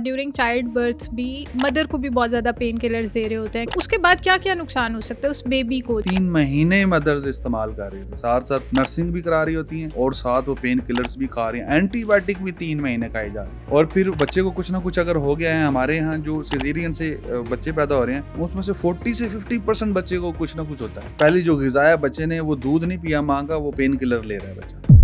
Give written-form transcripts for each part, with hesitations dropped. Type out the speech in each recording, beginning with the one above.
During child birth भी mother को भी बहुत ज़्यादा पेन किलर्स दे रहे होते हैं, उसके बाद क्या क्या नुकसान हो सकता है उस बेबी को? 3 महीने मदर्स इस्तेमाल कर रही होती है, साथ साथ नर्सिंग भी करा रही होती हैं और साथ वो पेन किलर्स भी खा रही हैं, एंटीबायोटिक भी 3 महीने खाई जा रही है। और फिर बच्चे को कुछ ना कुछ अगर हो गया है, हमारे यहाँ जो सिजेरियन से बच्चे पैदा हो रहे हैं उसमें से 40 से 50% बच्चे को कुछ ना कुछ होता है। पहली जो ग़िज़ा है, बच्चे ने वो दूध नहीं पिया माँ का, वो पेन किलर ले रहा है बच्चा।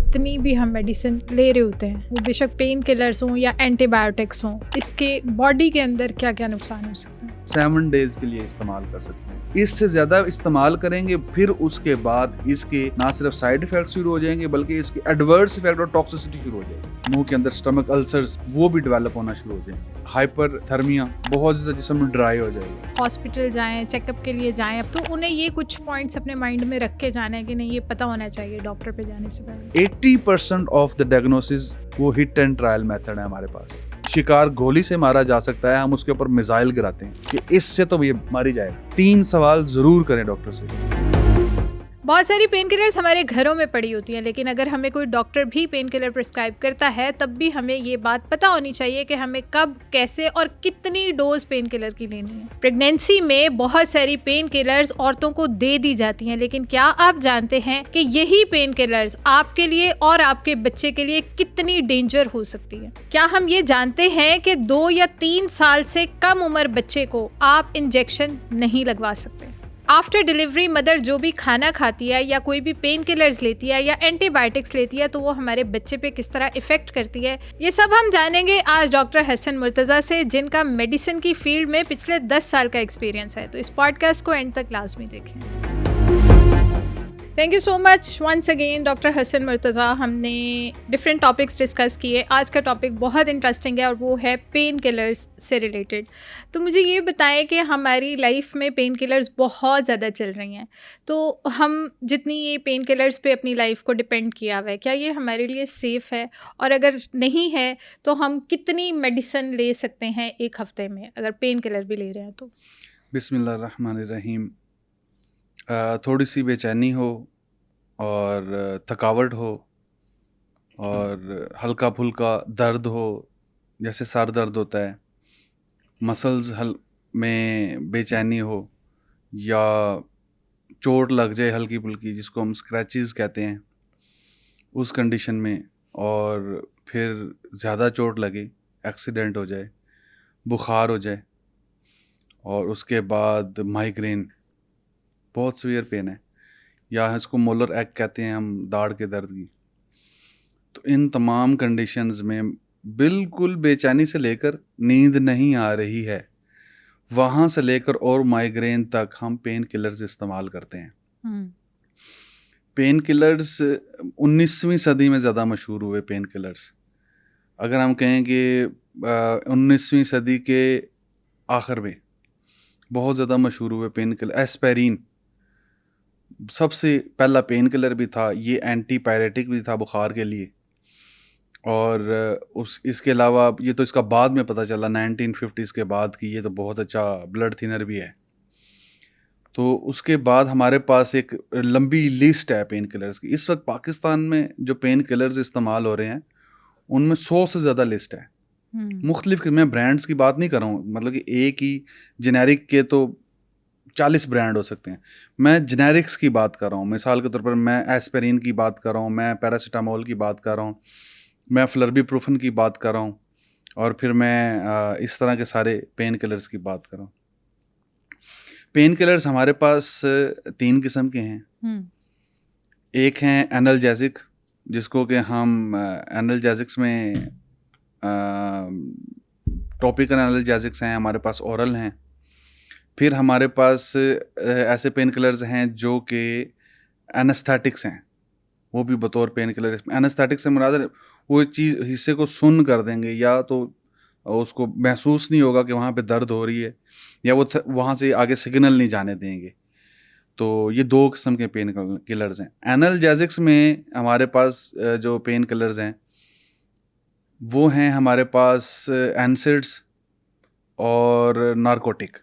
जितनी भी हम मेडिसिन ले रहे होते हैं, वो बेशक पेन किलर्स हों या एंटीबायोटिक्स हों, इसके बॉडी के अंदर क्या क्या नुकसान हो सकते हैं? 7 डेज के लिए इस्तेमाल कर सकते हैं। इससे ज्यादा इस्तेमाल करेंगे फिर उसके बाद इसके ना सिर्फ साइड इफेक्ट शुरू हो जाएंगे बल्कि इसके एडवर्स इफेक्ट और टॉक्सिसिटी शुरू हो जाएगी। मुंह के अंदर स्टमक अल्सर्स वो भी डेवलप होना शुरू हो जाएंगे। हाइपरथर्मिया, बहुत ज्यादा जिस्म ड्राई हो जाएगा। हॉस्पिटल जाएं, चेकअप के लिए जाएं, तो उन्हें ये कुछ पॉइंट्स अपने माइंड में रख के जाना है कि नहीं, ये पता होना चाहिए डॉक्टर पे जाने से पहले। 80% ऑफ द डायग्नोसिस वो हिट एंड ट्रायल मेथड है हमारे पास। शिकार गोली से मारा जा सकता है, हम उसके ऊपर मिसाइल गिराते हैं कि इससे तो ये मारी जाएगा। 3 सवाल जरूर करें डॉक्टर से। बहुत सारी पेन किलर्स हमारे घरों में पड़ी होती हैं, लेकिन अगर हमें कोई डॉक्टर भी पेन किलर प्रिस्क्राइब करता है तब भी हमें ये बात पता होनी चाहिए कि हमें कब, कैसे और कितनी डोज पेन किलर की लेनी है। प्रेगनेंसी में बहुत सारी पेन किलर्स औरतों को दे दी जाती हैं, लेकिन क्या आप जानते हैं कि यही पेन किलर्स आपके लिए और आपके बच्चे के लिए कितनी डेंजर हो सकती है? क्या हम ये जानते हैं कि 2 या 3 साल से कम उम्र बच्चे को आप इंजेक्शन नहीं लगवा सकते? आफ्टर डिलीवरी मदर जो भी खाना खाती है या कोई भी पेन किलर्स लेती है या एंटीबायोटिक्स लेती है तो वो हमारे बच्चे पे किस तरह इफेक्ट करती है, ये सब हम जानेंगे आज डॉक्टर हसन मुर्तज़ा से, जिनका मेडिसिन की फील्ड में पिछले 10 साल का एक्सपीरियंस है। तो इस पॉडकास्ट को एंड तक लाजमी देखें। Thank you so much once again doctor Hasan Murtaza. हमने डिफरेंट टॉपिक्स डिस्कस किए। आज का टॉपिक बहुत इंटरेस्टिंग है और वो है पेन किलर्स से रिलेटेड। तो मुझे ये बताएं कि हमारी लाइफ में पेन किलर्स बहुत ज़्यादा चल रही हैं, तो हम जितनी ये पेन किलर्स पे अपनी लाइफ को डिपेंड किया हुआ है, क्या ये हमारे लिए सेफ़ है? और अगर नहीं है तो हम कितनी मेडिसिन ले सकते हैं एक हफ्ते में अगर पेन किलर भी ले रहे हैं तो? बिस्मिल्लाहिर्रहमानिर्रहीम। थोड़ी सी बेचैनी हो और थकावट हो और हल्का फुल्का दर्द हो, जैसे सर दर्द होता है, मसल्स में बेचैनी हो या चोट लग जाए हल्की फुल्की जिसको हम स्क्रैचेस कहते हैं, उस कंडीशन में, और फिर ज़्यादा चोट लगे, एक्सीडेंट हो जाए, बुखार हो जाए और उसके बाद माइग्रेन, बहुत सीवियर पेन है, या इसको मोलर एक कहते हैं हम, दाढ़ के दर्द की। तो इन तमाम कंडीशंस में बिल्कुल बेचैनी से लेकर नींद नहीं आ रही है, वहाँ से लेकर और माइग्रेन तक हम पेन किलर्स इस्तेमाल करते हैं। पेन किलर्स 19वीं सदी में ज़्यादा मशहूर हुए पेन किलर्स। अगर हम कहें कि 19वीं सदी के आखिर में बहुत ज़्यादा मशहूर हुए पेन किलर, एस्पिरिन सबसे पहला पेन किलर भी था, ये एंटी पायरेटिक भी था बुखार के लिए। और इसके अलावा ये तो इसका बाद में पता चला 1950s के बाद कि ये तो बहुत अच्छा ब्लड थिनर भी है। तो उसके बाद हमारे पास एक लंबी लिस्ट है पेन किलर्स की। इस वक्त पाकिस्तान में जो पेन किलर्स इस्तेमाल हो रहे हैं उनमें 100 से ज़्यादा लिस्ट है। मुख्तलिफ, मैं ब्रांड्स की बात नहीं कर रहा हूँ, मतलब कि एक ही जेनेरिक के तो 40 ब्रांड हो सकते हैं। मैं जेनेरिक्स की बात कर रहा हूँ। मिसाल के तौर पर मैं एस्पिरिन की बात कर रहा हूँ, मैं पैरासीटामोल की बात कर रहा हूँ, मैं फ्लर्बीप्रूफन की बात कर रहा हूँ, और फिर मैं इस तरह के सारे पेन किलर्स की बात कर रहा हूँ। पेन किलर्स हमारे पास 3 किस्म के हैं। एक हैं एनाल्जेसिक, जिसको कि हम एनाल्जेसिक्स में टॉपिकल एनाल्जेसिक्स हैं, हमारे पास ओरल हैं। फिर हमारे पास ऐसे पेन किलर्स हैं जो कि एनेस्थेटिक्स हैं, वो भी बतौर पेन किलर। एनेस्थेटिक्स से मुराद वो चीज़ हिस्से को सुन्न कर देंगे, या तो उसको महसूस नहीं होगा कि वहाँ पे दर्द हो रही है, या वो वहाँ से आगे सिग्नल नहीं जाने देंगे। तो ये 2 किस्म के पेन किलर्स हैं। एनाल्जेसिक्स में हमारे पास जो पेन किलर्स हैं वो हैं हमारे पास एनसिड्स और नारकोटिक।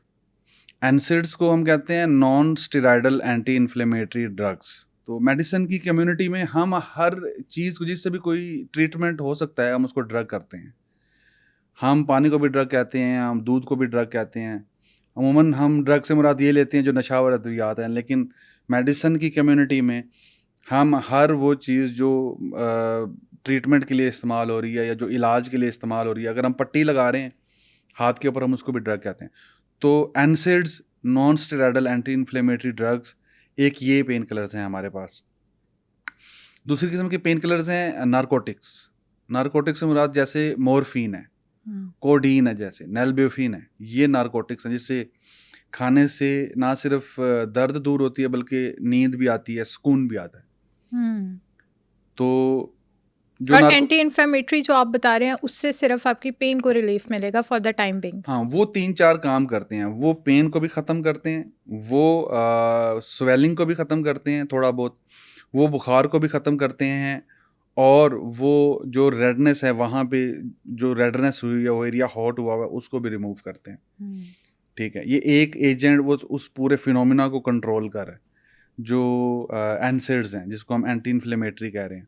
एनसिड्स को हम कहते हैं non steroidal anti inflammatory drugs. तो मेडिसिन की कम्युनिटी में हम हर चीज़ को, जिससे भी कोई ट्रीटमेंट हो सकता है, हम उसको ड्रग करते हैं। हम पानी को भी ड्रग कहते हैं, हम दूध को भी ड्रग कहते हैं। अमूमन हम ड्रग से मुराद ये लेते हैं जो नशावर अद्वियात हैं, लेकिन मेडिसिन की कम्युनिटी में हम हर वो चीज़ जो ट्रीटमेंट के लिए इस्तेमाल हो रही है या जो इलाज के लिए इस्तेमाल हो रही है, अगर हम पट्टी लगा रहे हैं हाथ के ऊपर, हम उसको भी ड्रग कहते हैं। तो NSAIDs, non steroidal anti inflammatory drugs, एक ये पेन किलर्स हैं हमारे पास। दूसरी किस्म के पेन किलर्स हैं नारकोटिक्स। नारकोटिक्स से मुराद जैसे मोरफिन है, कोडीन है, जैसे नेलब्यूफिन है, ये नारकोटिक्स हैं जिससे खाने से ना सिर्फ दर्द दूर होती है बल्कि नींद भी आती है, सुकून भी आता है। तो जो और एंटी इन्फ्लेमेटरी जो आप बता रहे हैं उससे सिर्फ आपकी पेन को रिलीफ मिलेगा फॉर द टाइम बिंग। हाँ, वो 3-4 काम करते हैं। वो पेन को भी ख़त्म करते हैं, वो स्वेलिंग को भी ख़त्म करते हैं थोड़ा बहुत, वो बुखार को भी ख़त्म करते हैं, और वो जो रेडनेस है वहाँ पे जो रेडनेस हुई है, वो एरिया हॉट हुआ हुआ है, उसको भी रिमूव करते हैं। ठीक है, ये एक एजेंट वो उस पूरे फिनोमिना को कंट्रोल कर है। जो एनसेड्स हैं जिसको हम एंटी इन्फ्लेमेटरी कह रहे हैं।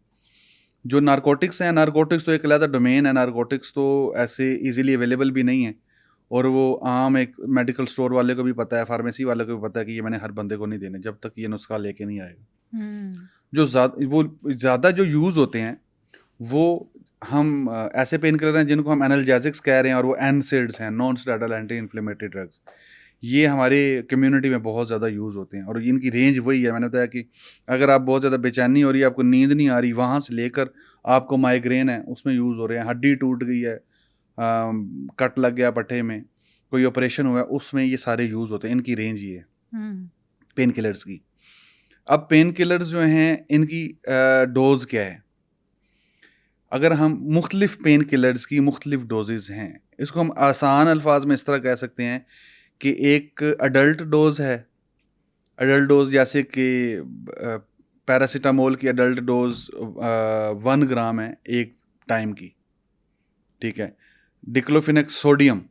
जो नारकोटिक्स हैं, नारकोटिक्स तो एक अलग डोमेन है। नारकोटिक्स तो ऐसे इजीली अवेलेबल भी नहीं है, और वो आम एक मेडिकल स्टोर वाले को भी पता है, फार्मेसी वाले को भी पता है कि ये मैंने हर बंदे को नहीं देने जब तक ये नुस्खा लेके नहीं आएगा। जो ज़्यादा जो यूज़ होते हैं वो हम ऐसे पेन किलर हैं जिनको हम एनाल्जेसिक्स कह रहे हैं, और वो एनसेड्स हैं, non steroidal anti inflammatory drugs. ये हमारे कम्युनिटी में बहुत ज़्यादा यूज़ होते हैं, और इनकी रेंज वही है। मैंने बताया कि अगर आप बहुत ज़्यादा बेचैनी हो रही है, आपको नींद नहीं आ रही, वहाँ से लेकर आपको माइग्रेन है उसमें यूज़ हो रहे हैं, हड्डी टूट गई है, कट लग गया पट्टे में, कोई ऑपरेशन हुआ है, उसमें ये सारे यूज़ होते हैं। इनकी रेंज ये है पेन किलर्स की। अब पेन किलर्स जो हैं इनकी डोज क्या है? अगर हम मुख्तलिफ पेन किलर्स की मुख्तलिफ डोजेज हैं, इसको हम आसान अल्फाज में इस तरह कह सकते हैं कि एक अडल्ट डोज है। अडल्ट डोज जैसे कि पैरासीटामोल की अडल्ट डोज 1 ग्राम है एक टाइम की। ठीक है, डिक्लोफिनेक सोडियम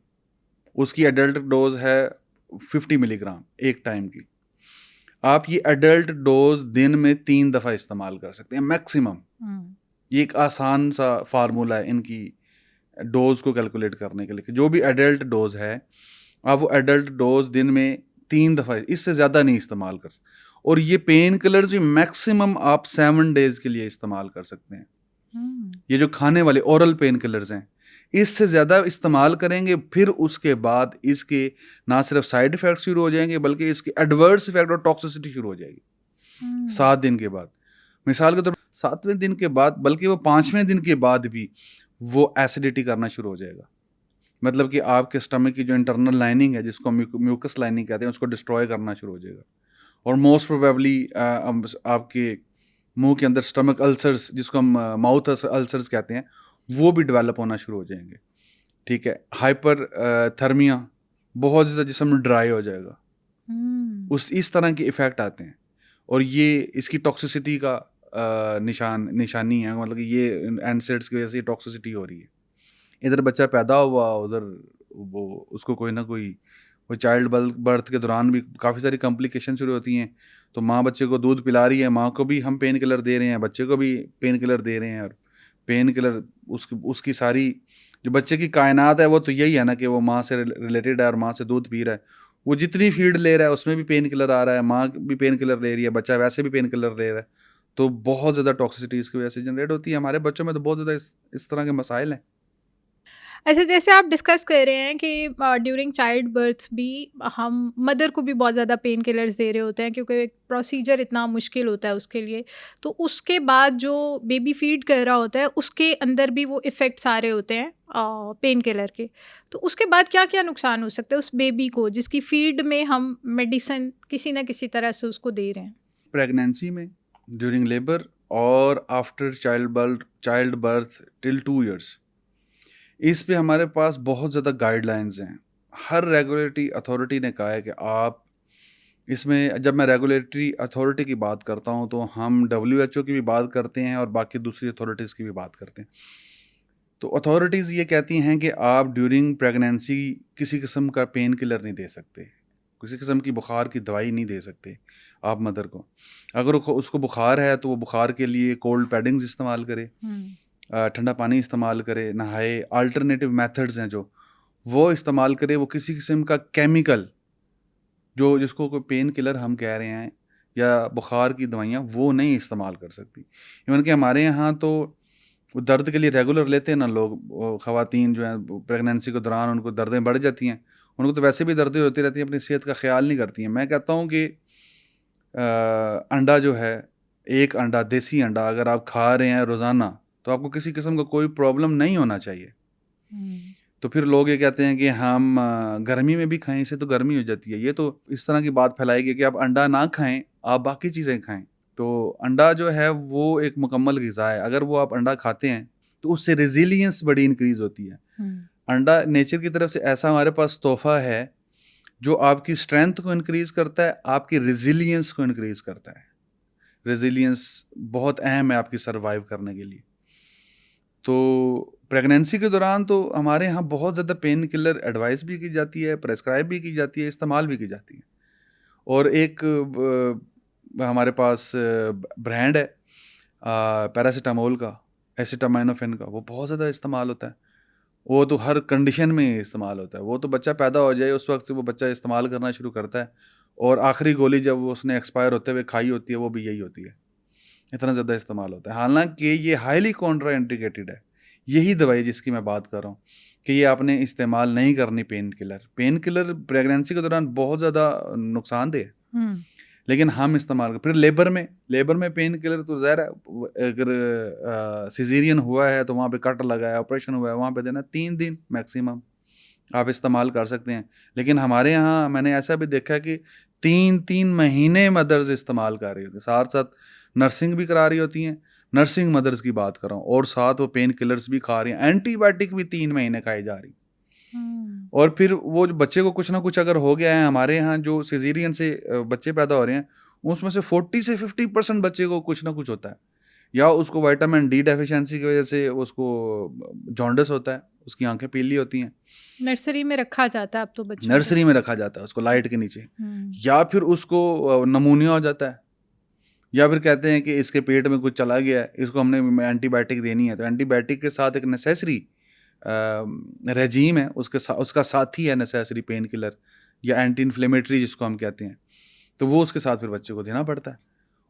उसकी अडल्ट डोज है 50 मिलीग्राम एक टाइम की। आप ये अडल्ट डोज दिन में 3 दफ़ा इस्तेमाल कर सकते हैं मैक्सिमम। ये एक आसान सा फार्मूला है इनकी डोज को कैलकुलेट करने के लिए। जो भी एडल्ट डोज है आप वो एडल्ट डोज दिन में 3 दफ़ा, इससे ज़्यादा नहीं इस्तेमाल कर सकते। और ये पेन किलर्स भी मैक्सिमम आप 7 डेज के लिए इस्तेमाल कर सकते हैं। ये जो खाने वाले ओरल पेन किलर्स हैं, इससे ज़्यादा इस्तेमाल करेंगे फिर उसके बाद इसके ना सिर्फ साइड इफ़ेक्ट शुरू हो जाएंगे बल्कि इसके एडवर्स इफेक्ट और टॉक्सिसिटी शुरू हो जाएगी 7 दिन के बाद। मिसाल के तौर पर 7वें दिन के बाद, बल्कि वो 5वें दिन के बाद भी वो एसिडिटी करना शुरू हो जाएगा। मतलब कि आपके स्टमक की जो इंटरनल लाइनिंग है जिसको म्यूकस लाइनिंग कहते हैं, उसको डिस्ट्रॉय करना शुरू हो जाएगा। और मोस्ट प्रोबेबली आपके मुंह के अंदर स्टमक अल्सर्स, जिसको हम माउथ अल्सर्स कहते हैं, वो भी डेवलप होना शुरू हो जाएंगे। ठीक है, हाइपर थर्मिया, बहुत ज़्यादा जिस्म ड्राई हो जाएगा। इस तरह के इफ़ेक्ट आते हैं, और ये इसकी टॉक्सिसिटी का निशानी है। मतलब कि ये एनसेड्स की वजह से टॉक्सिसिटी हो रही है। इधर बच्चा पैदा हुआ, उधर वो उसको कोई ना कोई वो चाइल्ड बर्थ के दौरान भी काफ़ी सारी कॉम्प्लिकेशन शुरू होती हैं। तो माँ बच्चे को दूध पिला रही है, माँ को भी हम पेन किलर दे रहे हैं, बच्चे को भी पेन किलर दे रहे हैं। और पेन किलर उसकी सारी जो बच्चे की कायनात है वो तो यही है ना कि वो माँ से रिलेटेड है और माँ से दूध पी रहा है। वो जितनी फीड ले रहा है उसमें भी पेन किलर आ रहा है, माँ भी पेन किलर ले रही है, बच्चा वैसे भी पेन किलर ले रहा है। तो बहुत ज़्यादा टॉक्सिसिटी इसकी वजह से जनरेट होती है। हमारे बच्चों में तो बहुत ज़्यादा इस तरह के मसाइल हैं। अच्छा, जैसे आप डिस्कस कर रहे हैं कि ड्यूरिंग चाइल्ड बर्थ भी हम मदर को भी बहुत ज़्यादा पेन किलर्स दे रहे होते हैं क्योंकि एक प्रोसीजर इतना मुश्किल होता है उसके लिए। तो उसके बाद जो बेबी फीड कर रहा होता है उसके अंदर भी वो इफ़ेक्ट्स आ रहे होते हैं पेन किलर के। तो उसके बाद क्या क्या नुकसान हो सकते हैं उस बेबी को जिसकी फीड में हम मेडिसिन किसी ना किसी तरह से उसको दे रहे हैं? प्रेगनेंसी में, ड्यूरिंग लेबर और after child birth till 2 years, इस पे हमारे पास बहुत ज़्यादा गाइडलाइंस हैं। हर रेगुलेटरी अथॉरिटी ने कहा है कि आप इसमें, जब मैं रेगुलेटरी अथॉरिटी की बात करता हूँ तो हम WHO की भी बात करते हैं और बाकी दूसरी अथॉरिटीज़ की भी बात करते हैं। तो अथॉरिटीज़ ये कहती हैं कि आप ड्यूरिंग प्रेगनेंसी किसी किस्म का पेन किलर नहीं दे सकते, किसी किस्म की बुखार की दवाई नहीं दे सकते आप मदर को। अगर उसको बुखार है तो वो बुखार के लिए कोल्ड पैडिंग्स इस्तेमाल करे, ठंडा पानी इस्तेमाल करे, नहाए, अल्टरनेटिव मेथड्स हैं जो वो इस्तेमाल करे। वो किसी किस्म का केमिकल जो जिसको कोई पेन किलर हम कह रहे हैं या बुखार की दवाइयाँ वो नहीं इस्तेमाल कर सकती। इवन कि हमारे यहाँ तो वो दर्द के लिए रेगुलर लेते हैं ना लोग, ख़वातीन जो हैं प्रेगनेंसी के दौरान उनको दर्दें बढ़ जाती हैं, उनको तो वैसे भी दर्दें होती रहती हैं, अपनी सेहत का ख्याल नहीं करती हैं। मैं कहता हूँ कि अंडा जो है, एक अंडा, देसी अंडा अगर आप खा रहे हैं रोज़ाना तो आपको किसी किस्म का कोई प्रॉब्लम नहीं होना चाहिए। तो फिर लोग ये कहते हैं कि हम गर्मी में भी खाएं, इससे तो गर्मी हो जाती है। ये तो इस तरह की बात फैलाई गई कि आप अंडा ना खाएं, आप बाकी चीज़ें खाएं। तो अंडा जो है वो एक मुकम्मल ग़िज़ा है। अगर वो आप अंडा खाते हैं तो उससे रेजिलियंस बड़ी इंक्रीज़ होती है। अंडा नेचर की तरफ से ऐसा हमारे पास तोहफ़ा है जो आपकी स्ट्रेंथ को इंक्रीज़ करता है, आपकी रेजिलियंस को इंक्रीज़ करता है। रेजिलियंस बहुत अहम है आपकी सर्वाइव करने के लिए। तो प्रेगनेंसी के दौरान तो हमारे यहाँ बहुत ज़्यादा पेन किलर एडवाइस भी की जाती है, प्रेस्क्राइब भी की जाती है, इस्तेमाल भी की जाती है। और एक हमारे पास ब्रांड है पैरासीटामोल का, एसिटामिनोफेन का, वो बहुत ज़्यादा इस्तेमाल होता है। वो तो हर कंडीशन में इस्तेमाल होता है। वो तो बच्चा पैदा हो जाए उस वक्त से वो बच्चा इस्तेमाल करना शुरू करता है, और आखिरी गोली जब उसने एक्सपायर होते हुए खाई होती है वो भी यही होती है। इतना ज़्यादा इस्तेमाल होता है। हालांकि ये हाईली कॉन्ट्रा इंडिकेटेड है, यही दवाई जिसकी मैं बात कर रहा हूँ कि ये आपने इस्तेमाल नहीं करनी। पेन किलर प्रेगनेंसी के दौरान बहुत ज़्यादा नुकसानदेह है, लेकिन हम इस्तेमाल फिर लेबर में पेन किलर तो ज़ाहिर है, अगर सिजेरियन हुआ है तो वहाँ पे कट लगा है, ऑपरेशन हुआ है, वहाँ पे देना 3 दिन मैक्सिमम आप इस्तेमाल कर सकते हैं। लेकिन हमारे यहाँ मैंने ऐसा भी देखा है कि 3 महीने मदर्स इस्तेमाल कर रही होती हैं, साथ साथ नर्सिंग भी करा रही होती हैं। नर्सिंग मदर्स की बात कर रहा हूँ, और साथ वो पेन किलर्स भी खा रही हैं, एंटीबायोटिक भी 3 महीने खाई जा रही। और फिर वो जो बच्चे को कुछ ना कुछ अगर हो गया है, हमारे यहाँ जो सिजेरियन से बच्चे पैदा हो रहे हैं उसमें से 40 से 50% बच्चे को कुछ ना कुछ होता है, या उसको विटामिन डी डेफिशिएंसी की वजह से उसको जॉन्डिस होता है, उसकी आंखें पीली होती हैं। नर्सरी में रखा जाता है अब तो बच्चों नर्सरी में रखा जाता है उसको लाइट के नीचे, या फिर उसको नमूनिया हो जाता है, या फिर कहते हैं कि इसके पेट में कुछ चला गया है, इसको हमने एंटीबायोटिक देनी है। तो एंटीबायोटिक के साथ एक नेसेसरी रेजीम है, उसका साथी है नेसेसरी पेन किलर या एंटी इन्फ्लेमेटरी जिसको हम कहते हैं, तो वो उसके साथ फिर बच्चे को देना पड़ता है।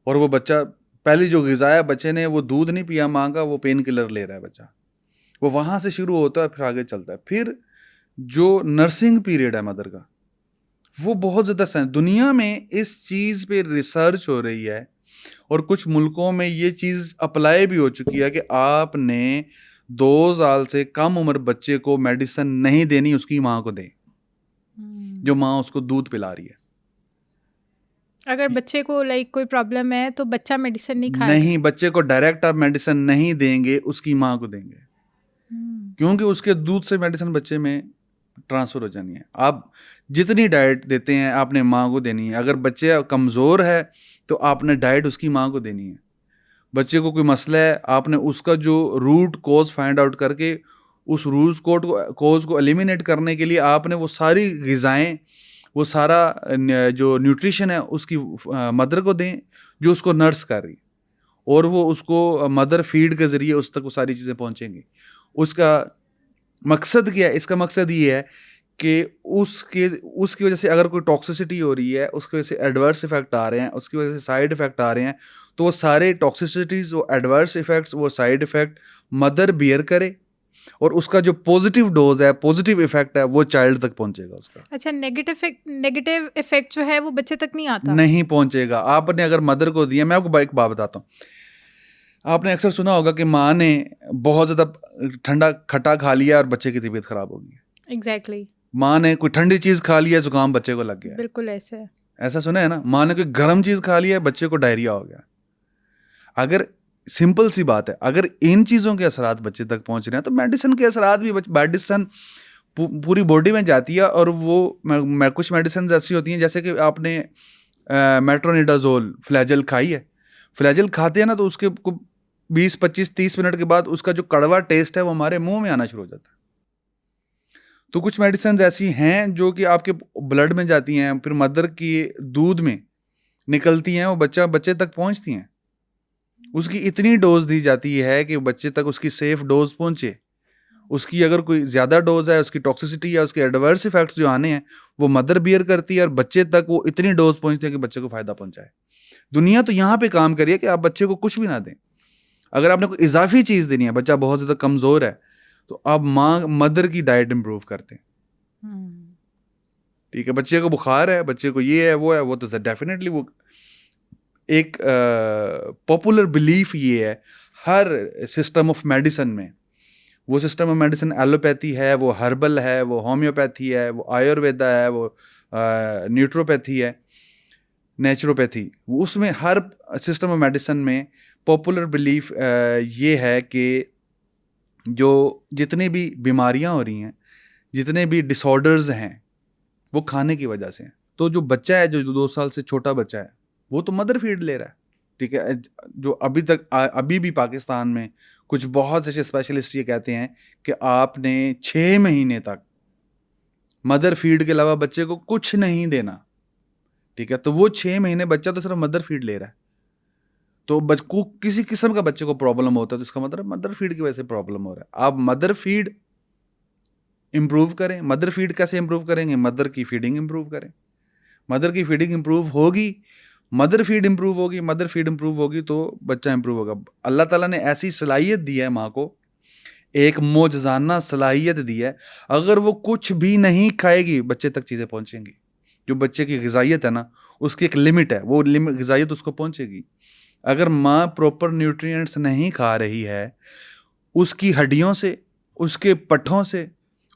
और वो बच्चा पहली जो ग़िज़ा है, बच्चे ने वो दूध नहीं पिया माँ का, वो पेन किलर ले रहा है बच्चा, वो वहाँ से शुरू होता है फिर आगे चलता है। फिर जो नर्सिंग पीरियड है मदर का, वो बहुत ज़्यादा दुनिया में इस चीज़ पे रिसर्च हो रही है, और कुछ मुल्कों में ये चीज़ अप्लाई भी हो चुकी है कि आपने 2 साल से कम उम्र बच्चे को मेडिसिन नहीं देनी, उसकी माँ को दें, जो माँ उसको दूध पिला रही है। अगर बच्चे को कोई प्रॉब्लम है तो बच्चा मेडिसिन नहीं खाएगा? नहीं, बच्चे को डायरेक्ट आप मेडिसिन नहीं देंगे, उसकी माँ को देंगे, क्योंकि उसके दूध से मेडिसिन बच्चे में ट्रांसफ़र हो जानी है। आप जितनी डाइट देते हैं आपने माँ को देनी है। अगर बच्चे कमज़ोर है तो आपने डाइट उसकी माँ को देनी है। बच्चे को कोई मसला है, आपने उसका जो रूट कोज फाइंड आउट करके उस रूट कोज को एलिमिनेट करने के लिए आपने वो सारी ग़िज़ाएँ, वो सारा जो न्यूट्रिशन है उसकी मदर को दें जो उसको नर्स कर रही, और वो उसको मदर फीड के ज़रिए उस तक वो सारी चीज़ें पहुँचेंगी। उसका मकसद क्या है? इसका मकसद ये है कि उसकी वजह से अगर कोई टॉक्सिसिटी हो रही है, उसकी वजह से एडवर्स इफेक्ट आ रहे हैं, उसकी वजह से साइड इफेक्ट आ रहे हैं, तो वो सारे टॉक्सिसिटीज़, वो एडवर्स इफेक्ट्स, वो साइड इफेक्ट मदर बियर करे, और उसका जो पॉजिटिव डोज है, पॉजिटिव इफेक्ट है, वो चाइल्ड तक पहुंचेगा उसका। अच्छा, नेगेटिव इफेक्ट जो है वो बच्चे तक नहीं आता? नहीं पहुंचेगा। आपने अगर मदर को दिया, मैं आपको एक बात बताता हूँ, आपने अक्सर सुना होगा कि माँ ने बहुत ज़्यादा ठंडा खट्टा खा लिया और बच्चे की तबीयत खराब होगी। एग्जैक्टली। माँ ने कोई ठंडी चीज़ खा लिया, जुकाम बच्चे को लग गया। बिल्कुल ऐसा सुना है ना। माँ ने कोई गर्म चीज़ खा लिया, बच्चे को डायरिया हो गया। अगर सिंपल सी बात है, अगर इन चीज़ों के असरात बच्चे तक पहुँच रहे हैं तो मेडिसिन के असरात भी, मेडिसिन पूरी बॉडी में जाती है, और वो कुछ मेडिसिन ऐसी होती हैं, जैसे कि आपने मेट्रोनिडाजोल फ्लैजल खाई है। फ्लैजल खाते हैं ना तो उसके 20, 25, 30 मिनट के बाद उसका जो कड़वा टेस्ट है वो हमारे मुंह में आना शुरू हो जाता है। तो कुछ मेडिसिन ऐसी हैं जो कि आपके ब्लड में जाती हैं, फिर मदर की दूध में निकलती हैं, वो बच्चे तक पहुंचती हैं। उसकी इतनी डोज दी जाती है कि बच्चे तक उसकी सेफ डोज पहुंचे। उसकी अगर कोई ज़्यादा डोज है, उसकी टॉक्सिसिटी या उसके एडवर्स इफेक्ट्स जो आने हैं वो मदर बियर करती है, और बच्चे तक वो इतनी डोज पहुंचती है कि बच्चे को फ़ायदा पहुंचाए। दुनिया तो यहाँ पे काम करिए कि आप बच्चे को कुछ भी ना दें। अगर आपने कोई इजाफी चीज़ देनी है, बच्चा बहुत ज़्यादा कमज़ोर है, तो आप मदर की डाइट इंप्रूव करते हैं। ठीक है, बच्चे को बुखार है, बच्चे को ये है वो तो डेफिनेटली वो एक पॉपुलर बिलीफ ये है हर सिस्टम ऑफ मेडिसिन में। वो सिस्टम ऑफ मेडिसिन एलोपैथी है, वो हर्बल है, वो होम्योपैथी है, वो आयुर्वेदा है, वो न्यूट्रोपैथी है, नेचुरोपैथी। उसमें हर सिस्टम ऑफ मेडिसिन में पॉपुलर बिलीफ ये है कि जो जितनी भी बीमारियां हो रही हैं, जितने भी डिसऑर्डर्स हैं, वो खाने की वजह से हैं। तो जो बच्चा है, जो 2 साल से छोटा बच्चा है, वो तो मदर फीड ले रहा है। ठीक है, जो अभी भी पाकिस्तान में कुछ बहुत ऐसे स्पेशलिस्ट ये कहते हैं कि आपने 6 महीने तक मदर फीड के अलावा बच्चे को कुछ नहीं देना। ठीक है, तो वो 6 महीने बच्चा तो सिर्फ मदर फीड ले रहा है। तो को किसी किस्म का बच्चे को प्रॉब्लम होता है तो इसका मतलब मदर फीड की वजह से प्रॉब्लम हो रहा है। आप मदर फीड इंप्रूव करें। मदर फीड कैसे इंप्रूव करेंगे? मदर की फीडिंग इंप्रूव करें। मदर की फीडिंग इंप्रूव होगी, मदर फीड इंप्रूव होगी, मदर फीड इंप्रूव होगी तो बच्चा इंप्रूव होगा। अल्लाह ताला ने ऐसी सलाहियत दी है माँ को, एक मौजज़ाना सलाहियत दी है, अगर वो कुछ भी नहीं खाएगी बच्चे तक चीज़ें पहुँचेंगी। जो बच्चे की ग़िज़ाइयत है ना, उसकी एक लिमिट है, वो ग़िज़ाइयत उसको पहुँचेगी। अगर माँ प्रॉपर न्यूट्रिएंट्स नहीं खा रही है, उसकी हड्डियों से, उसके पट्ठों से,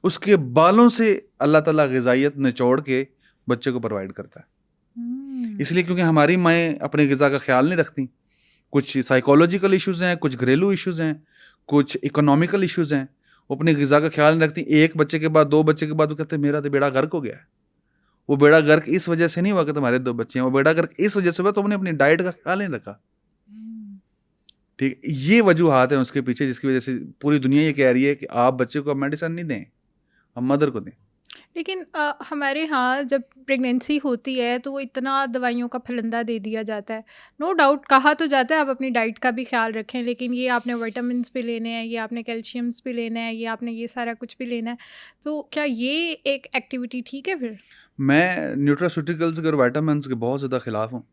उसके बालों से अल्लाह ताला ग़िज़ाइयत निचोड़ के बच्चे को प्रोवाइड करता है। इसलिए क्योंकि हमारी माएँ अपने ग़िज़ा का ख्याल नहीं रखती। कुछ साइकोलॉजिकल इश्यूज़ हैं, कुछ घरेलू इश्यूज़ हैं, कुछ इकोनॉमिकल इश्यूज़ हैं। वो अपने ग़िज़ा का ख्याल नहीं रखती। एक बच्चे के बाद, 2 बच्चे के बाद वो कहते हैं मेरा तो बेड़ा गर्क हो गया है। वो बेड़ा गर्क इस वजह से नहीं हुआ कि तुम्हारे 2 बच्चे हैं, वो बेड़ा गर्क इस वजह से हुआ तुमने अपनी डाइट का ख्याल नहीं रखा। ठीक, ये वजूहात हैं उसके पीछे जिसकी वजह से पूरी दुनिया ये कह रही है कि आप बच्चे को मेडिसिन नहीं दें, हम मदर को दें। लेकिन हमारे यहाँ जब प्रेगनेंसी होती है तो वो इतना दवाइयों का फलंदा दे दिया जाता है। नो डाउट कहा तो जाता है आप अपनी डाइट का भी ख्याल रखें, लेकिन ये आपने विटामिन्स भी लेने हैं, ये आपने कैल्शियम्स भी लेने हैं, ये आपने ये सारा कुछ भी लेना है। तो क्या ये एक एक्टिविटी ठीक है फिर? मैं न्यूट्रास्यूटिकल्स और विटामिन्स के बहुत ज़्यादा ख़िलाफ़ हूँ।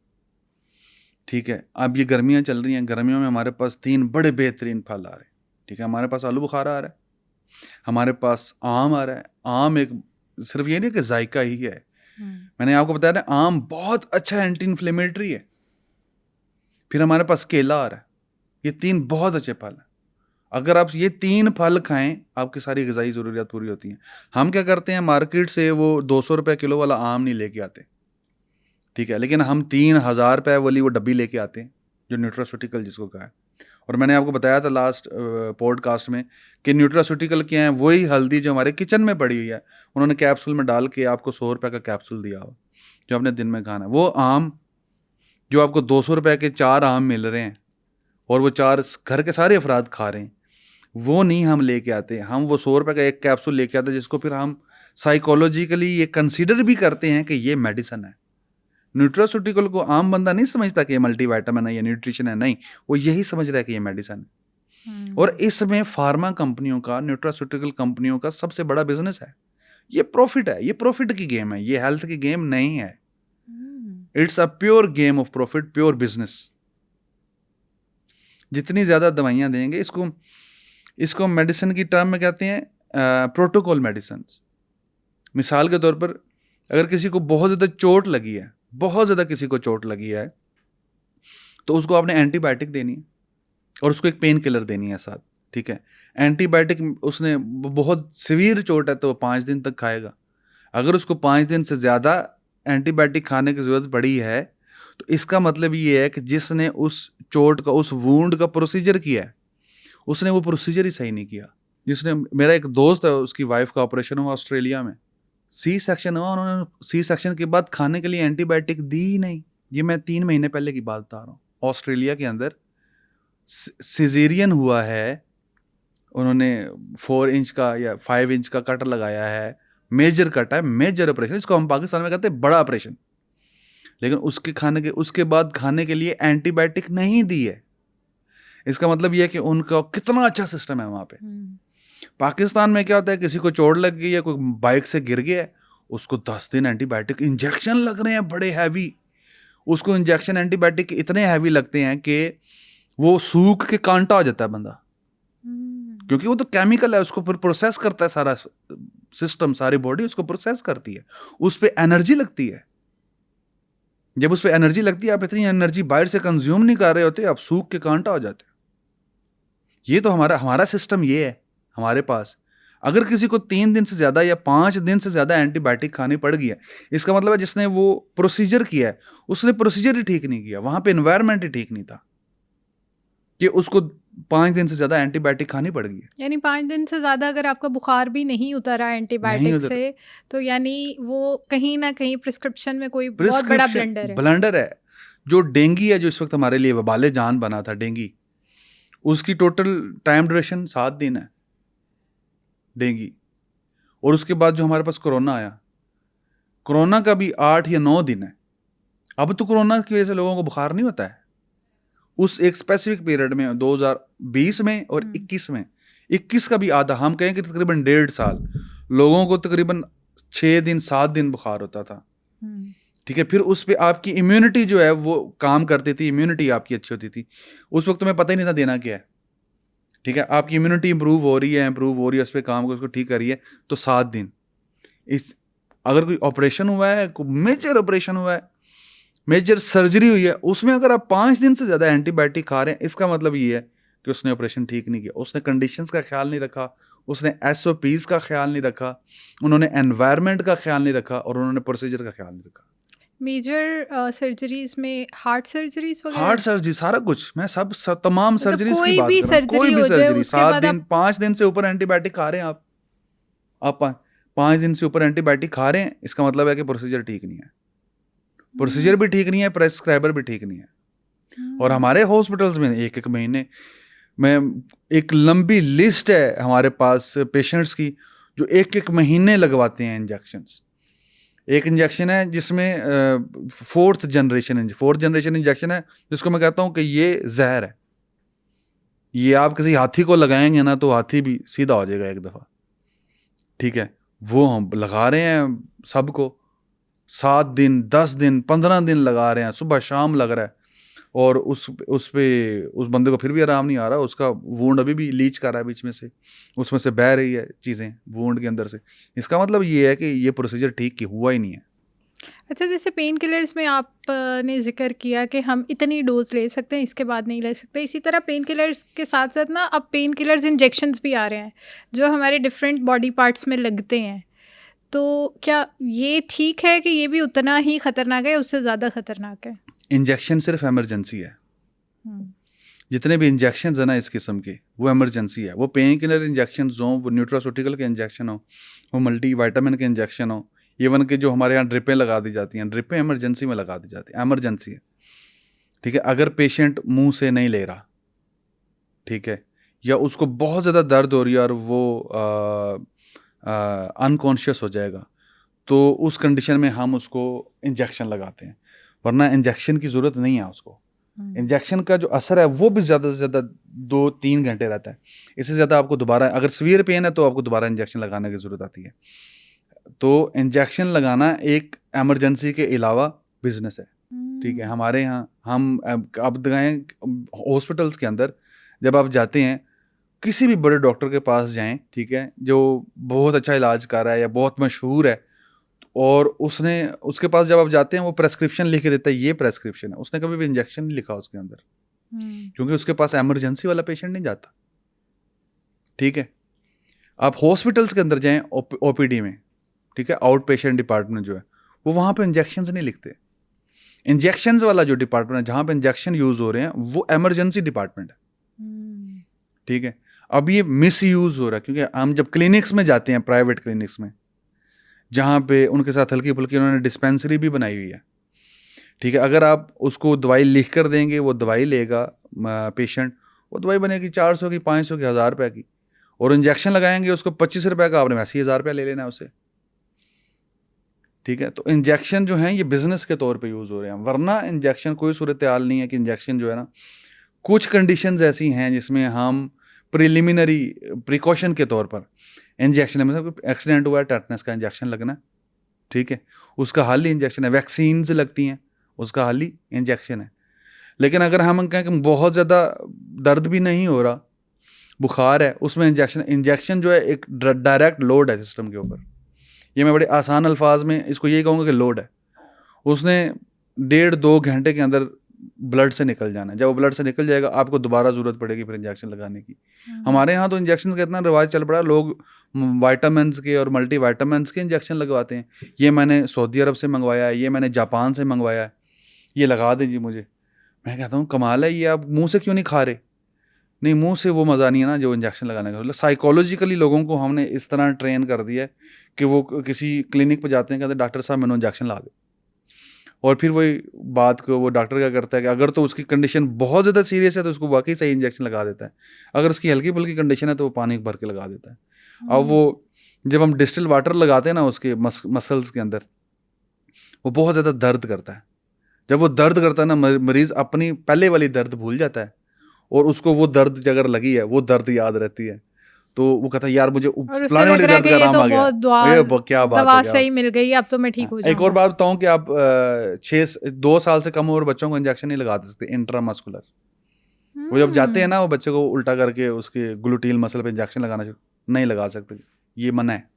ठीक है, अब ये गर्मियाँ चल रही हैं, गर्मियों में हमारे पास 3 बड़े बेहतरीन फल आ रहे हैं। ठीक है, हमारे पास आलू बुखारा आ रहा है, हमारे पास आम आ रहा है। आम एक सिर्फ ये नहीं कि जायका ही है, मैंने आपको बताया ना, आम बहुत अच्छा एंटी इन्फ्लेमेटरी है। फिर हमारे पास केला आ रहा है। ये 3 बहुत अच्छे फल हैं। अगर आप ये 3 फल खाएं, आपकी सारी ग़िज़ाई ज़रूरियात पूरी होती हैं। हम क्या करते हैं, मार्केट से वो 200 रुपये किलो वाला आम नहीं लेके आते। ठीक है, लेकिन हम 3000 रुपये वाली वो डब्बी लेके आते हैं, जो न्यूट्रास्यूटिकल जिसको कहा है। और मैंने आपको बताया था लास्ट पॉडकास्ट में कि न्यूट्रास्यूटिकल क्या है, वही हल्दी जो हमारे किचन में पड़ी हुई है, उन्होंने कैप्सूल में डाल के आपको 100 रुपये का कैप्सूल दिया हो, जो आपने दिन में खाना है। वो आम जो आपको 200 रुपये के 4 आम मिल रहे हैं और वो 4 घर के सारे अफराद खा रहे हैं, वो नहीं हम लेके आते। हम वो 100 रुपये का एक कैप्सूल लेके आते हैं, जिसको फिर हम साइकोलॉजिकली ये कंसीडर भी करते हैं कि ये मेडिसिन है। न्यूट्रास्यूटिकल को आम बंदा नहीं समझता कि ये मल्टीविटामिन है, ये न्यूट्रिशन है, नहीं, वो यही समझ रहा है कि ये मेडिसिन है। और इसमें फार्मा कंपनियों का, न्यूट्रास्यूटिकल कंपनियों का सबसे बड़ा बिजनेस है। ये प्रॉफिट है, ये प्रॉफिट की गेम है, ये हेल्थ की गेम नहीं है। It's a pure game of profit, pure business. जितनी ज़्यादा दवाइयाँ देंगे, इसको मेडिसिन की टर्म में कहते हैं प्रोटोकॉल मेडिसिन। मिसाल के तौर पर अगर किसी को बहुत ज़्यादा चोट लगी है, बहुत ज़्यादा किसी को चोट लगी है, तो उसको आपने एंटीबायोटिक देनी है और उसको एक पेन किलर देनी है साथ। ठीक है, एंटीबायोटिक उसने बहुत सीवियर चोट है तो वो 5 दिन तक खाएगा। अगर उसको 5 दिन से ज़्यादा एंटीबायोटिक खाने की ज़रूरत पड़ी है, तो इसका मतलब ये है कि जिसने उस चोट का, उस वूंड का प्रोसीजर किया है, उसने वो प्रोसीजर ही सही नहीं किया। जिसने, मेरा एक दोस्त है, उसकी वाइफ का ऑपरेशन हुआ ऑस्ट्रेलिया में, सी सेक्शन हुआ, उन्होंने सी सेक्शन के बाद खाने के लिए एंटीबायोटिक दी ही नहीं। ये मैं 3 महीने पहले की बात बता रहा हूँ। ऑस्ट्रेलिया के अंदर सिजेरियन हुआ है, उन्होंने 4 इंच का या 5 इंच का कट लगाया है, मेजर कट है, मेजर ऑपरेशन, इसको हम पाकिस्तान में कहते हैं बड़ा ऑपरेशन। लेकिन उसके बाद खाने के लिए एंटीबायोटिक नहीं दी है। इसका मतलब ये है कि उनका कितना अच्छा सिस्टम है वहाँ पे। पाकिस्तान में क्या होता है, किसी को चोट लग गई है, कोई बाइक से गिर गया है, उसको 10 दिन एंटीबायोटिक इंजेक्शन लग रहे हैं बड़े हैवी। उसको इंजेक्शन एंटीबायोटिक इतने हैवी लगते हैं कि वो सूख के कांटा हो जाता है बंदा, क्योंकि वो तो केमिकल है, उसको फिर प्रोसेस करता है सारा सिस्टम, सारी बॉडी उसको प्रोसेस करती है, उस पर एनर्जी लगती है। जब उस पर एनर्जी लगती है, आप इतनी एनर्जी बाहर से कंज्यूम नहीं कर रहे होते, आप सूख के कांटा हो जाते हो। ये तो हमारा सिस्टम ये है हमारे पास। अगर किसी को 3 दिन से ज्यादा या 5 दिन से ज्यादा एंटीबायोटिक खानी पड़ गई है, इसका मतलब है जिसने वो प्रोसीजर किया है उसने प्रोसीजर ही ठीक नहीं किया, वहां पे एनवायरनमेंट ही ठीक नहीं था कि उसको 5 दिन से ज्यादा एंटीबायोटिक खानी पड़ गई है। यानी 5 दिन से ज़्यादा अगर आपका बुखार भी नहीं उतरा नहीं एंटीबायोटिक उधर से, तो यानी वो कहीं ना कहीं प्रिस्क्रिप्शन में कोई बहुत बड़ा ब्लंडर है। ब्लंडर है। जो डेंगी है, जो इस वक्त हमारे लिए वबाले जान बना था डेंगी, उसकी टोटल टाइम ड्यूरेशन 7 दिन है डेंगी। और उसके बाद जो हमारे पास कोरोना आया, कोरोना का भी 8 या 9 दिन है। अब तो कोरोना की वजह से लोगों को बुखार नहीं होता है। उस एक स्पेसिफिक पीरियड में 2020 में और 21 में, 21 का भी आधा, हम कहें कि तकरीबन 1.5 साल, लोगों को तकरीबन 6 दिन 7 दिन बुखार होता था। ठीक है, फिर उस पर आपकी इम्यूनिटी जो है वो काम करती थी, इम्यूनिटी आपकी अच्छी होती थी। उस वक्त तुम्हें पता ही नहीं था देना क्या है। ठीक है, आपकी इम्यूनिटी इंप्रूव हो रही है, उस पर काम को उसको ठीक कर रही है, तो 7 दिन। इस अगर कोई ऑपरेशन हुआ है, कोई मेजर ऑपरेशन हुआ है, मेजर सर्जरी हुई है, उसमें अगर आप 5 दिन से ज़्यादा एंटीबायोटिक खा रहे हैं, इसका मतलब ये है कि उसने ऑपरेशन ठीक नहीं किया, उसने कंडीशंस का ख्याल नहीं रखा, उसने SOPs का ख्याल नहीं रखा, उन्होंने एनवायरनमेंट का ख्याल नहीं रखा, और उन्होंने प्रोसीजर का ख्याल नहीं रखा। मेजर सर्जरीज में हार्ट सर्जरीज वगैरह, हार्ट सर्जरी, सारा कुछ, मैं तमाम मतलब सर्जरीज की कोई बात भी कर रहा हूँ। कोई सर्जरी भी हो जाए सर्जरी, उसके 7 बाद दिन 5 दिन से ऊपर एंटीबायोटिक खा रहे हैं आप 5 दिन से ऊपर एंटीबायोटिक खा रहे हैं, इसका मतलब है कि प्रोसीजर ठीक नहीं है। प्रोसीजर भी ठीक नहीं है, प्रेस्क्राइबर भी ठीक नहीं है। और हमारे हॉस्पिटल्स में एक महीने में एक लंबी लिस्ट है हमारे पास पेशेंट्स की, जो एक महीने लगवाते हैं इंजेक्शंस। एक इंजेक्शन है जिसमें 4th जनरेशन इंजेक्शन है, जिसको मैं कहता हूँ कि ये जहर है। ये आप किसी हाथी को लगाएंगे ना, तो हाथी भी सीधा हो जाएगा एक दफ़ा। ठीक है, वो हम लगा रहे हैं सबको, 7 दिन 10 दिन 15 दिन लगा रहे हैं, सुबह शाम लग रहा है, और उस बंदे को फिर भी आराम नहीं आ रहा। उसका वूंड अभी भी लीच कर रहा है बीच में से, उसमें से बह रही है चीज़ें वूंड के अंदर से। इसका मतलब ये है कि ये प्रोसीजर ठीक की हुआ ही नहीं है। अच्छा, जैसे पेन किलर्स में आपने जिक्र किया कि हम इतनी डोज ले सकते हैं, इसके बाद नहीं ले सकते, इसी तरह पेन किलर्स के साथ साथ ना अब पेन किलर्स इंजेक्शंस भी आ रहे हैं जो हमारे डिफरेंट बॉडी पार्ट्स में लगते हैं। तो क्या ये ठीक है कि ये भी उतना ही खतरनाक है, उससे ज़्यादा खतरनाक है? इंजेक्शन सिर्फ इमरजेंसी है। जितने भी इंजेक्शन है ना इस किस्म के, वो इमरजेंसी है। वो पेन किलर इंजेक्शन हो, वो न्यूट्रास्यूटिकल के इंजेक्शन हो, वो मल्टी वाइटामिन के इंजेक्शन हो, इवन के जो हमारे यहाँ ड्रिपें लगा दी जाती हैं, ड्रिपें इमरजेंसी में लगा दी जाती हैं, इमरजेंसी है। ठीक है, अगर पेशेंट मुंह से नहीं ले रहा, ठीक है, या उसको बहुत ज़्यादा दर्द हो रही है और वो अनकॉन्शियस हो जाएगा, तो उस कंडीशन में हम उसको इंजेक्शन लगाते हैं, वरना इंजेक्शन की ज़रूरत नहीं है उसको। इंजेक्शन का जो असर है वो भी ज़्यादा से ज़्यादा 2-3 घंटे रहता है। इससे ज़्यादा आपको दोबारा, अगर सीवियर पेन है तो आपको दोबारा इंजेक्शन लगाने की ज़रूरत आती है। तो इंजेक्शन लगाना एक इमरजेंसी के अलावा बिजनेस है। ठीक है, हमारे यहाँ हम अब गए हॉस्पिटल्स के अंदर, जब आप जाते हैं किसी भी बड़े डॉक्टर के पास जाएं, ठीक है, जो बहुत अच्छा इलाज कर रहा है या बहुत मशहूर है, और उसके पास जब आप जाते हैं वो प्रेस्क्रिप्शन लिख के देता है, ये प्रेस्क्रिप्शन है, उसने कभी भी इंजेक्शन नहीं लिखा उसके अंदर, क्योंकि उसके पास इमरजेंसी वाला पेशेंट नहीं जाता। ठीक है, आप हॉस्पिटल्स के अंदर जाएं OPD में, ठीक है, आउट पेशेंट डिपार्टमेंट जो है, वो वहाँ पे इंजेक्शन नहीं लिखते। इंजेक्शन वाला जो डिपार्टमेंट है जहाँ पे इंजेक्शन यूज हो रहे हैं, वो इमरजेंसी डिपार्टमेंट है। ठीक है, अब ये मिस यूज हो रहा है, क्योंकि हम जब क्लिनिक्स में जाते हैं, प्राइवेट क्लिनिक्स में, जहाँ पे उनके साथ हल्की फुल्की उन्होंने डिस्पेंसरी भी बनाई हुई है। ठीक है, अगर आप उसको दवाई लिख कर देंगे, वो दवाई लेगा पेशेंट, वो दवाई बनेगी 400 की, 500 की, 1000 रुपये की, और इंजेक्शन लगाएंगे उसको 25 रुपये का, आपने वैसे ही 1000 रुपया ले लेना है उसे। ठीक है, तो इंजेक्शन जो है ये बिजनेस के तौर पे यूज़ हो रहे हैं, वरना इंजेक्शन कोई सूरत हाल नहीं है कि इंजेक्शन जो है ना कुछ कंडीशंस ऐसी हैं जिसमें हम प्रिलिमिनरी प्रिकॉशन के तौर पर इंजेक्शन, मतलब एक्सीडेंट हुआ है, टेटनस का इंजेक्शन लगना, ठीक है, उसका हल ही इंजेक्शन है। वैक्सीन्स लगती हैं, उसका हल ही इंजेक्शन है। लेकिन अगर हम कहें कि बहुत ज़्यादा दर्द भी नहीं हो रहा, बुखार है, उसमें इंजेक्शन जो है एक डायरेक्ट लोड है सिस्टम के ऊपर। ये मैं बड़े आसान अल्फाज में इसको ये कहूँगा कि लोड है। उसने 1.5-2 घंटे के अंदर ब्लड से निकल जाना है। जब वो ब्लड से निकल जाएगा आपको दोबारा ज़रूरत पड़ेगी फिर इंजेक्शन लगाने की। हमारे यहाँ तो इंजेक्शन का इतना रिवाज चल पड़ा, लोग वाइटामिन के और मल्टी वाइटामिन के इंजेक्शन लगवाते हैं। ये मैंने सऊदी अरब से मंगवाया है, ये मैंने जापान से मंगवाया है, ये लगा दीजिए मुझे। मैं कहता हूँ कमाल है, ये आप मुँह से क्यों नहीं खा रहे? नहीं, मुंह से वो मज़ा नहीं है ना जो इंजेक्शन लगाने का। मतलब साइकोलॉजिकली लोगों को हमने इस तरह ट्रेन कर दिया है कि वो किसी क्लिनिक पर जाते हैं, कहते हैं डॉक्टर साहब मैंने इंजेक्शन ला दे, और फिर वही बात को वो डॉक्टर क्या करता है कि अगर तो उसकी कंडीशन बहुत ज़्यादा सीरियस है तो उसको वाकई सही इंजेक्शन लगा देता है, अगर उसकी हल्की फुल्की कंडीशन है तो वो पानी भर के लगा देता है। अब वो जब हम डिस्टिल वाटर लगाते हैं ना उसके मसल्स के अंदर, वो बहुत ज़्यादा दर्द करता है। जब वो दर्द करता है ना, मरीज़ अपनी पहले वाली दर्द भूल जाता है, और उसको वो दर्द अगर लगी है वो दर्द याद रहती है, तो वो कहता है यार मुझे और उसे फलाने लग वाली रहा है दर्द कि का ये आराम तो आ गया। बहुत ये क्या बात दवा है, क्या सही मिल गई, अब तो मैं ठीक हो एक और जाऊंगा। बात बताऊं कि आप 2 साल से कम उम्र बच्चों को इंजेक्शन नहीं लगा सकते इंट्रामस्कुलर। वो जब जाते हैं ना, वो बच्चे को उल्टा करके उसके ग्लूटील मसल पे इंजेक्शन लगाना शुरू नहीं लगा सकते, ये मना है।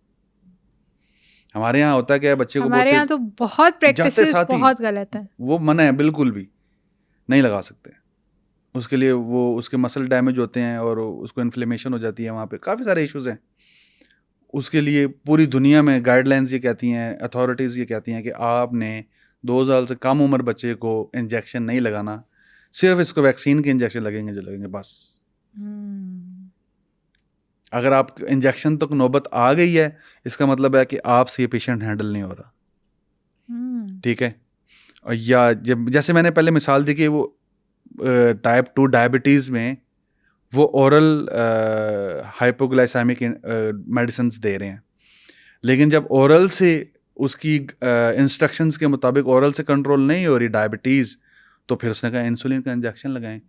हमारे यहाँ होता है क्या, बच्चे को बहुत हमारे यहाँ तेज तो बहुत जाते प्रैक्टिसेस साथ ही बहुत गलत है। वो मना है, बिल्कुल भी नहीं लगा सकते। उसके लिए वो उसके मसल डैमेज होते हैं और उसको इन्फ्लेमेशन हो जाती है, वहाँ पे काफ़ी सारे इश्यूज हैं। उसके लिए पूरी दुनिया में गाइडलाइंस ये कहती हैं, अथॉरिटीज़ ये कहती हैं कि आपने 2 साल से कम उम्र बच्चे को इंजेक्शन नहीं लगाना, सिर्फ इसको वैक्सीन के इंजेक्शन लगेंगे जो लगेंगे बस। अगर आप इंजेक्शन तक नौबत आ गई है, इसका मतलब है कि आपसे ये पेशेंट हैंडल नहीं हो रहा, ठीक है। और या जब जैसे मैंने पहले मिसाल दी कि वो टाइप 2 डायबिटीज़ में वो ओरल हाइपोग्लाइसेमिक मेडिसिन दे रहे हैं, लेकिन जब ओरल से उसकी इंस्ट्रक्शंस के मुताबिक ओरल से कंट्रोल नहीं हो रही डायबिटीज़, तो फिर उसने कहा इंसुलिन का इंजेक्शन लगाएं।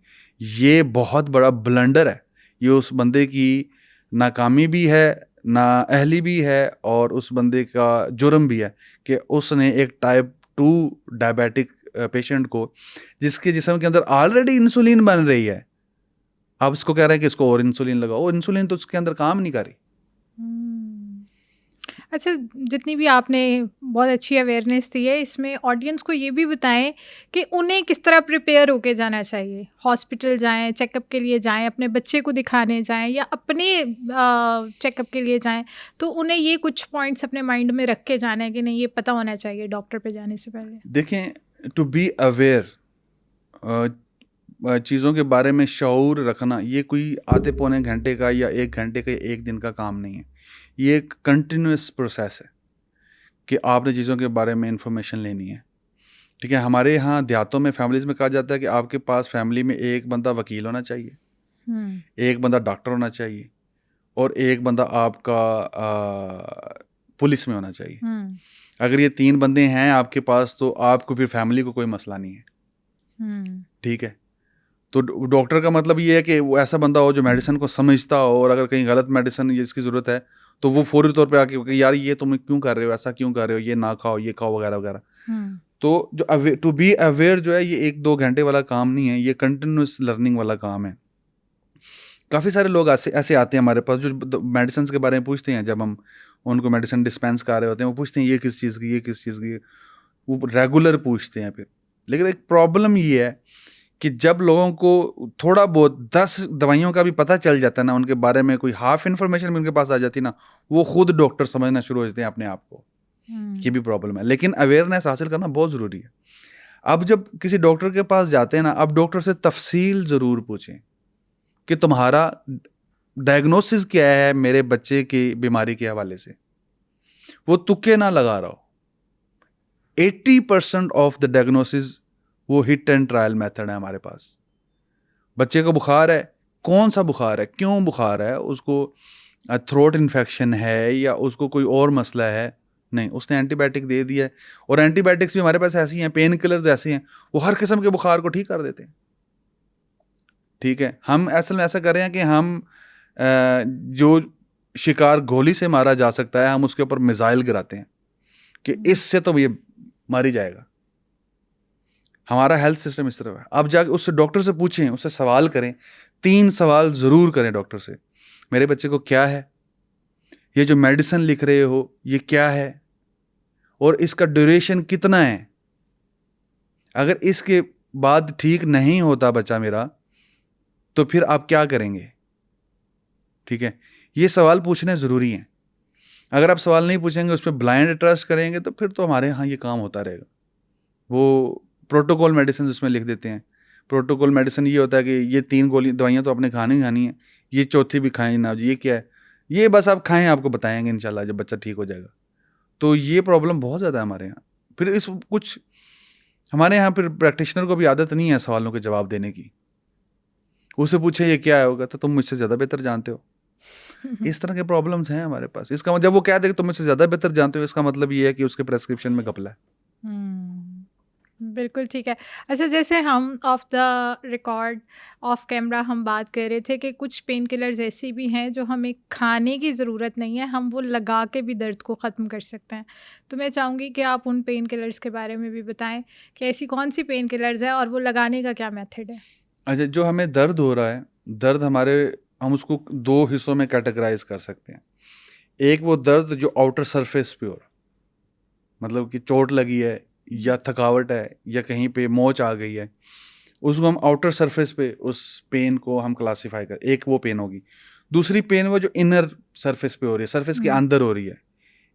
ये बहुत बड़ा ब्लंडर है, ये उस बंदे की नाकामी भी है, नाअहली भी है, और उस बंदे का जुर्म भी है कि उसने एक टाइप 2 डायबिटिक पेशेंट को, जिसके जिस्म के अंदर ऑलरेडी इंसुलिन बन रही है, आप इसको कह रहे हैं कि इसको और इंसुलिन लगाओ। इंसुलिन तो उसके अंदर काम नहीं कर रही। अच्छा, जितनी भी आपने बहुत अच्छी अवेयरनेस दी है, इसमें ऑडियंस को ये भी बताएं कि उन्हें किस तरह प्रिपेयर होके जाना चाहिए। हॉस्पिटल जाएं, चेकअप के लिए जाएं, अपने बच्चे को दिखाने जाएं या अपने चेकअप के लिए जाएं, तो उन्हें ये कुछ पॉइंट्स अपने माइंड में रख के जाना है कि नहीं, ये पता होना चाहिए डॉक्टर पे जाने से पहले। देखें, टू बी अवेयर, चीज़ों के बारे में शऊर रखना, ये कोई आधे पौने घंटे का या 1 घंटे का या 1 दिन का काम नहीं है। ये एक कंटिन्यूस प्रोसेस है कि आपने चीज़ों के बारे में इंफॉर्मेशन लेनी है, ठीक है। हमारे यहाँ देहातों में, फैमिलीज़ में कहा जाता है कि आपके पास फैमिली में एक बंदा वकील होना चाहिए, एक बंदा डॉक्टर होना चाहिए, और एक बंदा आपका पुलिस में होना चाहिए। अगर ये 3 बंदे हैं आपके पास, तो आपको फिर फैमिली को कोई मसला नहीं है, ठीक है। तो डॉक्टर का मतलब ये है कि वो ऐसा बंदा हो जो मेडिसिन को समझता हो, और अगर कहीं गलत मेडिसिन इसकी ज़रूरत है तो वो फौरी तौर पे आके यार ये तुम क्यों कर रहे हो, ऐसा क्यों कर रहे हो, ये ना खाओ, ये खाओ, वगैरह वगैरह। तो जो टू बी अवेयर जो है, ये 1-2 घंटे वाला काम नहीं है, ये कंटिन्यूस लर्निंग वाला काम है। काफ़ी सारे लोग ऐसे आते हैं हमारे पास जो मेडिसिन के बारे में पूछते हैं। जब हम उनको मेडिसिन डिस्पेंस कर रहे होते हैं, वो पूछते हैं ये किस चीज़ की, ये किस चीज़ की, वो रेगुलर पूछते हैं फिर। लेकिन एक प्रॉब्लम ये है कि जब लोगों को थोड़ा बहुत 10 दवाइयों का भी पता चल जाता है ना, उनके बारे में कोई हाफ इन्फॉर्मेशन भी उनके पास आ जाती है ना, वो खुद डॉक्टर समझना शुरू हो जाते हैं अपने आप को। ये भी प्रॉब्लम है, लेकिन अवेयरनेस हासिल करना बहुत ज़रूरी है। अब जब किसी डॉक्टर के पास जाते हैं ना, अब डॉक्टर से तफसील ज़रूर पूछें कि तुम्हारा डायग्नोसिस क्या है मेरे बच्चे की बीमारी के हवाले से। वो तुक्के ना लगा रहा हो। 80% ऑफ द डायग्नोसिस वो हिट एंड ट्रायल मेथड है हमारे पास। बच्चे को बुखार है, कौन सा बुखार है, क्यों बुखार है, उसको थ्रोट इन्फेक्शन है या उसको कोई और मसला है, नहीं, उसने एंटीबायोटिक दे दिया है। और एंटीबायोटिक्स भी हमारे पास ऐसी हैं, पेन किलर्स ऐसे हैं, वो हर किस्म के बुखार को ठीक कर देते हैं, ठीक है, हम असल में ऐसा कर रहे हैं कि हम जो शिकार गोली से मारा जा सकता है हम उसके ऊपर मिसाइल गिराते हैं कि इससे तो ये मार ही जाएगा। हमारा हेल्थ सिस्टम इस तरह है। अब जाके उससे डॉक्टर से पूछें, उससे सवाल करें, 3 सवाल ज़रूर करें डॉक्टर से। मेरे बच्चे को क्या है, ये जो मेडिसिन लिख रहे हो ये क्या है, और इसका ड्यूरेशन कितना है। अगर इसके बाद ठीक नहीं होता बच्चा मेरा तो फिर आप क्या करेंगे। ठीक है, ये सवाल पूछने ज़रूरी हैं। अगर आप सवाल नहीं पूछेंगे, उस पर ब्लाइंड ट्रस्ट करेंगे तो फिर तो हमारे यहाँ ये काम होता रहेगा। वो प्रोटोकॉल मेडिसिन उसमें लिख देते हैं। प्रोटोकॉल मेडिसिन ये होता है कि ये 3 गोली दवाइयाँ तो आपने खानी खानी है, ये चौथी भी खाएं ना, ये क्या है, ये बस आप खाएं, आपको बताएंगे इंशाल्लाह जब बच्चा ठीक हो जाएगा। तो ये प्रॉब्लम बहुत ज़्यादा है हमारे यहाँ। फिर इस कुछ हमारे यहाँ फिर प्रैक्टिशनर को भी आदत नहीं है सवालों के जवाब देने की। उससे पूछे ये क्या होगा तो तुम मुझसे ज़्यादा बेहतर जानते हो। इस तरह के प्रॉब्लम्स हैं हमारे पास। इसका जब वो कह दे कि तुम मुझसे ज़्यादा बेहतर जानते हो, इसका मतलब ये है कि उसके प्रेस्क्रिप्शन में घपला है। बिल्कुल ठीक है। अच्छा, जैसे हम of the record, of camera हम बात कर रहे थे कि कुछ पेन किलर्स ऐसी भी हैं जो हमें खाने की ज़रूरत नहीं है, हम वो लगा के भी दर्द को ख़त्म कर सकते हैं। तो मैं चाहूँगी कि आप उन पेन किलर्स के बारे में भी बताएं कि ऐसी कौन सी पेन किलर्स है और वो लगाने का क्या मेथड है। अच्छा, जो हमें दर्द हो रहा है, दर्द हम उसको 2 हिस्सों में कैटेगराइज कर सकते हैं। एक वो दर्द जो आउटर सरफेस पे हो रहा, मतलब कि चोट लगी है या थकावट है या कहीं पे मोच आ गई है, उसको हम आउटर सरफेस पे उस पेन को हम क्लासीफाई कर, एक वो पेन होगी। दूसरी पेन वो जो इनर सरफेस पे हो रही है, सरफेस के अंदर हो रही है,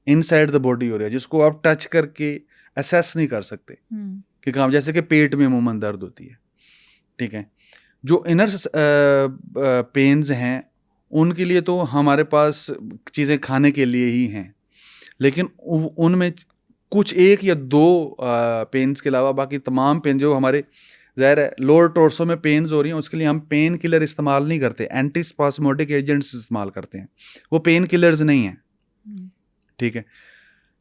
इनसाइड द बॉडी हो रही है, जिसको आप टच करके असेस नहीं कर सकते कि काम, जैसे कि पेट में अमूमन दर्द होती है। ठीक है, जो इनर पेन्स हैं उनके लिए तो हमारे पास चीज़ें खाने के लिए ही हैं, लेकिन उनमें कुछ 1 या 2 पेन्स के अलावा बाकी तमाम पेन जो हमारे ज़ाहिर है लोअर टोर्सो में पेन्स हो रही हैं, उसके लिए हम पेन किलर इस्तेमाल नहीं करते, एंटी स्पास्मोडिक एजेंट्स इस्तेमाल करते हैं, वो पेन किलर्स नहीं हैं। ठीक है,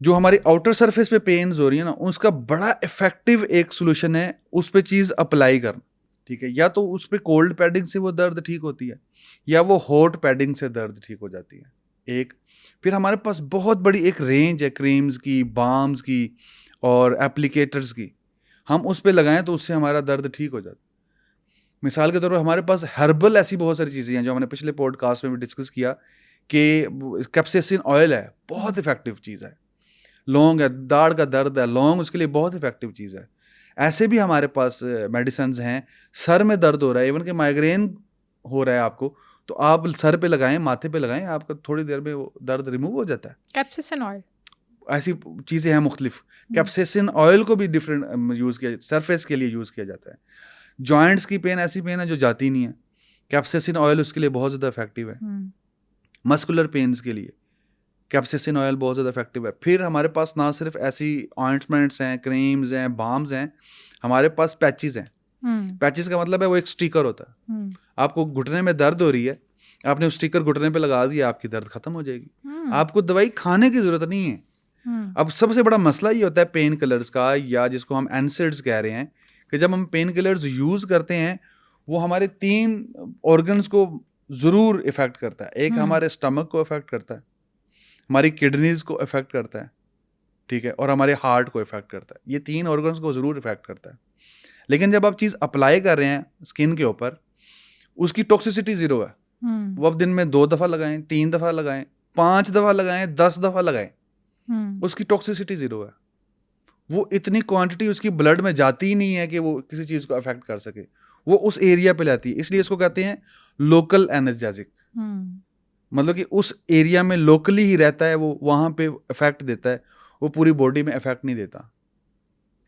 जो हमारी आउटर सरफेस पे पेन्स हो रही है ना, उसका बड़ा इफेक्टिव एक सोल्यूशन है उस पर चीज़ अप्लाई करना। ठीक है, या तो उस पर कोल्ड पैडिंग से वो दर्द ठीक होती है या वो हॉट पैडिंग से दर्द ठीक हो जाती है। एक फिर हमारे पास बहुत बड़ी एक रेंज है क्रीम्स की, बाम्स की और एप्लीकेटर्स की, हम उस पर लगाएं तो उससे हमारा दर्द ठीक हो जाता है। मिसाल के तौर पर हमारे पास हर्बल ऐसी बहुत सारी चीज़ें हैं जो हमने पिछले पॉडकास्ट में भी डिस्कस किया कि कैप्सेसिन ऑयल है, बहुत इफेक्टिव चीज़ है। लौंग है, दाढ़ का दर्द है, लौंग उसके लिए बहुत इफेक्टिव चीज़ है। ऐसे भी हमारे पास मेडिसिन हैं। सर में दर्द हो रहा है, इवन कि माइग्रेन हो रहा है आपको, तो आप सर पे लगाएं, माथे पे लगाएं, आपका थोड़ी देर में वो दर्द रिमूव हो जाता है। कैप्सिसिन ऑयल, ऐसी चीज़ें हैं मुख्तलिफ। कैप्सेसिन ऑयल को भी डिफरेंट यूज़ किया, सरफेस के लिए यूज़ किया जाता है। जॉइंट्स की पेन ऐसी पेन है जो जाती नहीं है, कैप्सेसिन ऑयल उसके लिए बहुत ज़्यादा इफेक्टिव है। मस्कुलर पेन्स के लिए कैप्सेसिन ऑयल बहुत ज़्यादा इफेक्टिव है। फिर हमारे पास ना सिर्फ ऐसी ऑइंटमेंट्स हैं, क्रीम्स हैं, बाम्स हैं, हमारे पास पैचेस हैं। पैचेस का मतलब है वो एक स्टिकर होता है। आपको घुटने में दर्द हो रही है, आपने उस स्टिकर घुटने पे लगा दिया, आपकी दर्द खत्म हो जाएगी। आपको दवाई खाने की जरूरत नहीं है। अब सबसे बड़ा मसला ये होता है पेन किलर्स का, या जिसको हम एनसेड्स कह रहे हैं, कि जब हम पेन किलर्स यूज़ करते हैं वो हमारे 3 ऑर्गन्स को ज़रूर इफ़ेक्ट करता है। एक हमारे स्टमक को इफ़ेक्ट करता है, हमारी किडनीज़ को इफ़ेक्ट करता है, ठीक है, और हमारे हार्ट को इफ़ेक्ट करता है। ये 3 ऑर्गन्स को ज़रूर इफ़ेक्ट करता है। लेकिन जब आप चीज़ अप्लाई कर रहे हैं स्किन के ऊपर, उसकी टॉक्सिसिटी 0 है। वो आप दिन में 2 दफ़ा लगाएं, 3 दफ़ा लगाएं, 5 दफ़ा लगाएं, 10 दफ़ा लगाएं, उसकी टॉक्सिसिटी 0 है। वो इतनी क्वांटिटी उसकी ब्लड में जाती ही नहीं है कि वो किसी चीज़ को अफेक्ट कर सके, वो उस एरिया पे लाती है। इसलिए इसको कहते हैं लोकल एनेस्थेटिक, मतलब कि उस एरिया में लोकली ही रहता है, वो वहाँ पे इफेक्ट देता है, वो पूरी बॉडी में इफेक्ट नहीं देता।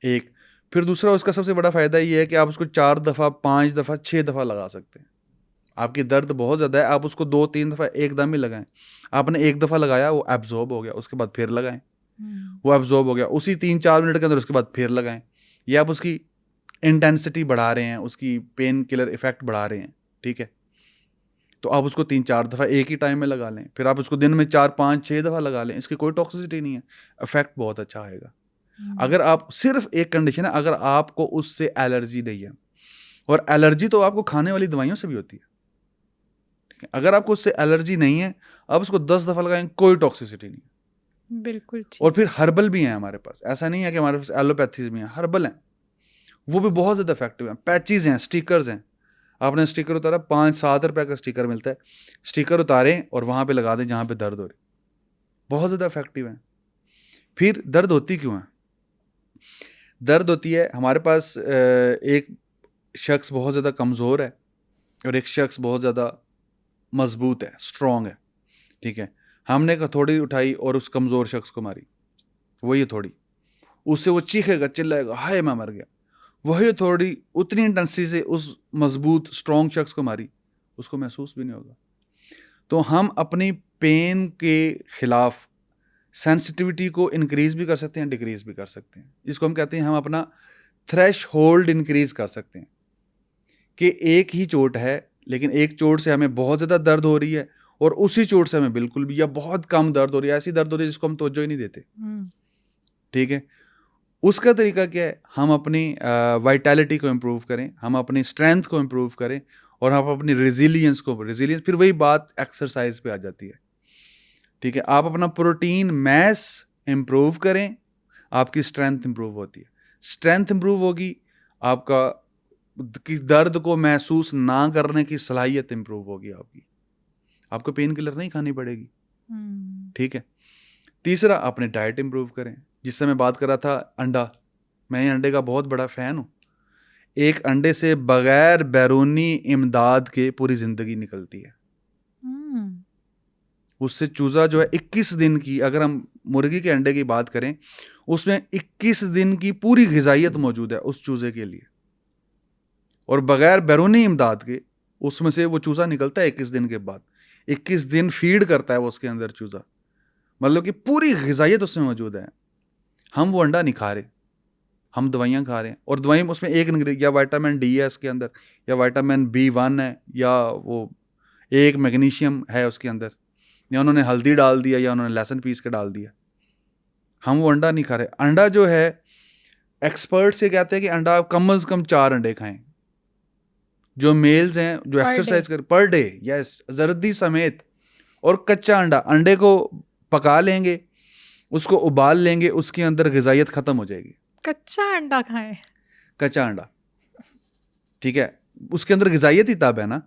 एक फिर दूसरा उसका सबसे बड़ा फ़ायदा ये है कि आप उसको 4 दफ़ा, 5 दफ़ा, 6 दफ़ा लगा सकते हैं। आपकी दर्द बहुत ज़्यादा है, आप उसको 2-3 दफ़ा एकदम ही लगाएं। आपने 1 दफ़ा लगाया, वो एब्जॉर्ब हो गया, उसके बाद फिर लगाएं, वो एब्जॉर्ब हो गया, उसी 3-4 मिनट के अंदर उसके बाद फिर लगाएं। या आप उसकी इंटेंसिटी बढ़ा रहे हैं, उसकी पेन किलर इफेक्ट बढ़ा रहे हैं, ठीक है, तो आप उसको 3-4 दफ़ा एक ही टाइम में लगा लें। फिर आप उसको दिन में 4-5-6 दफ़ा लगा लें, इसकी कोई टॉक्सिसिटी नहीं है, इफेक्ट बहुत अच्छा आएगा। अगर आप सिर्फ एक कंडीशन है, अगर आपको उससे एलर्जी नहीं है, और एलर्जी तो आपको खाने वाली दवाइयों से भी होती है, ठीक है। अगर आपको उससे एलर्जी नहीं है, आप उसको 10 दफ़ा लगाएं, कोई टॉक्सिसिटी नहीं है। बिल्कुल ठीक। और फिर हर्बल भी हैं हमारे पास, ऐसा नहीं है कि हमारे पास एलोपैथीज भी हैं, हर्बल हैं, वो भी बहुत ज़्यादा इफेक्टिव हैं। पैचेज हैं, स्टिकर्स हैं, आपने स्टिकर उतारा, 5-7 रुपए का स्टिकर मिलता है, स्टिकर उतारें और वहाँ पे लगा दें जहाँ पे दर्द हो रही, बहुत ज़्यादा इफेक्टिव है। फिर दर्द होती क्यों है? दर्द होती है, हमारे पास एक शख्स बहुत ज़्यादा कमज़ोर है और एक शख्स बहुत ज़्यादा मजबूत है, स्ट्रॉन्ग है, ठीक है। हमने एक हथौड़ी उठाई और उस कमज़ोर शख्स को मारी, वही हथौड़ी, उससे वो चीखेगा, चिल्लाएगा, हाय मैं मर गया। वही हथौड़ी उतनी इंटेंसिटी से उस मजबूत स्ट्रॉन्ग शख्स को मारी, उसको महसूस भी नहीं होगा। तो हम अपनी पेन के खिलाफ सेंसिटिविटी को इंक्रीज भी कर सकते हैं, डिक्रीज भी कर सकते हैं। इसको हम कहते हैं, हम अपना थ्रेश होल्ड इंक्रीज कर सकते हैं कि एक ही चोट है, लेकिन एक चोट से हमें बहुत ज़्यादा दर्द हो रही है और उसी चोट से हमें बिल्कुल भी या बहुत कम दर्द हो रही है, ऐसी दर्द हो रही है जिसको हम तवज्जो ही नहीं देते, ठीक है। उसका तरीका क्या है? हम अपनी वाइटैलिटी को इम्प्रूव करें, हम अपनी स्ट्रेंथ को इम्प्रूव करें और हम अपनी रेजिलियंस फिर वही बात एक्सरसाइज पे आ जाती है, ठीक है। आप अपना प्रोटीन मैस इम्प्रूव करें, आपकी स्ट्रेंथ इम्प्रूव होती है। स्ट्रेंथ इम्प्रूव होगी, आपका दर्द को महसूस ना करने की सलाहियत इम्प्रूव होगी, आपको पेन किलर नहीं खानी पड़ेगी, ठीक है। तीसरा, अपने डाइट इम्प्रूव करें, जिससे मैं बात कर रहा था अंडा, मैं अंडे का बहुत बड़ा फ़ैन हूँ। एक अंडे से बगैर बैरूनी इमदाद के पूरी ज़िंदगी निकलती है। उससे चूज़ा जो है 21 दिन की, अगर हम मुर्गी के अंडे की बात करें, उसमें 21 दिन की पूरी ग़िज़ाइयत मौजूद है उस चूज़े के लिए, और बगैर बैरूनी इमदाद के उसमें से वो चूज़ा निकलता है 21 दिन के बाद। 21 दिन फीड करता है वो उसके अंदर चूज़ा, मतलब कि पूरी ग़िज़ाइयत उसमें मौजूद है। हम वो अंडा नहीं खा रहे, हम दवाइयाँ खा रहे हैं, और दवाई में उसमें एक या विटामिन डी है उसके अंदर, या विटामिन B1 है, या वो एक मैग्नीशियम है उसके अंदर, या उन्होंने हल्दी डाल दिया, या उन्होंने लहसुन पीस के डाल दिया। हम वो अंडा नहीं खा रहे। अंडा जो है, एक्सपर्ट से कहते हैं कि अंडा आप कम से कम 4 अंडे खाएं, जो मेल्स हैं जो एक्सरसाइज कर, पर डे, यस, जर्दी समेत। और कच्चा अंडा, अंडे को पका लेंगे, उसको उबाल लेंगे, उसके अंदर ग़िज़ाइयत ख़त्म हो जाएगी। कच्चा अंडा खाएं? कच्चा अंडा, ठीक है, उसके अंदर ग़िज़ाइयत ही तब है ना,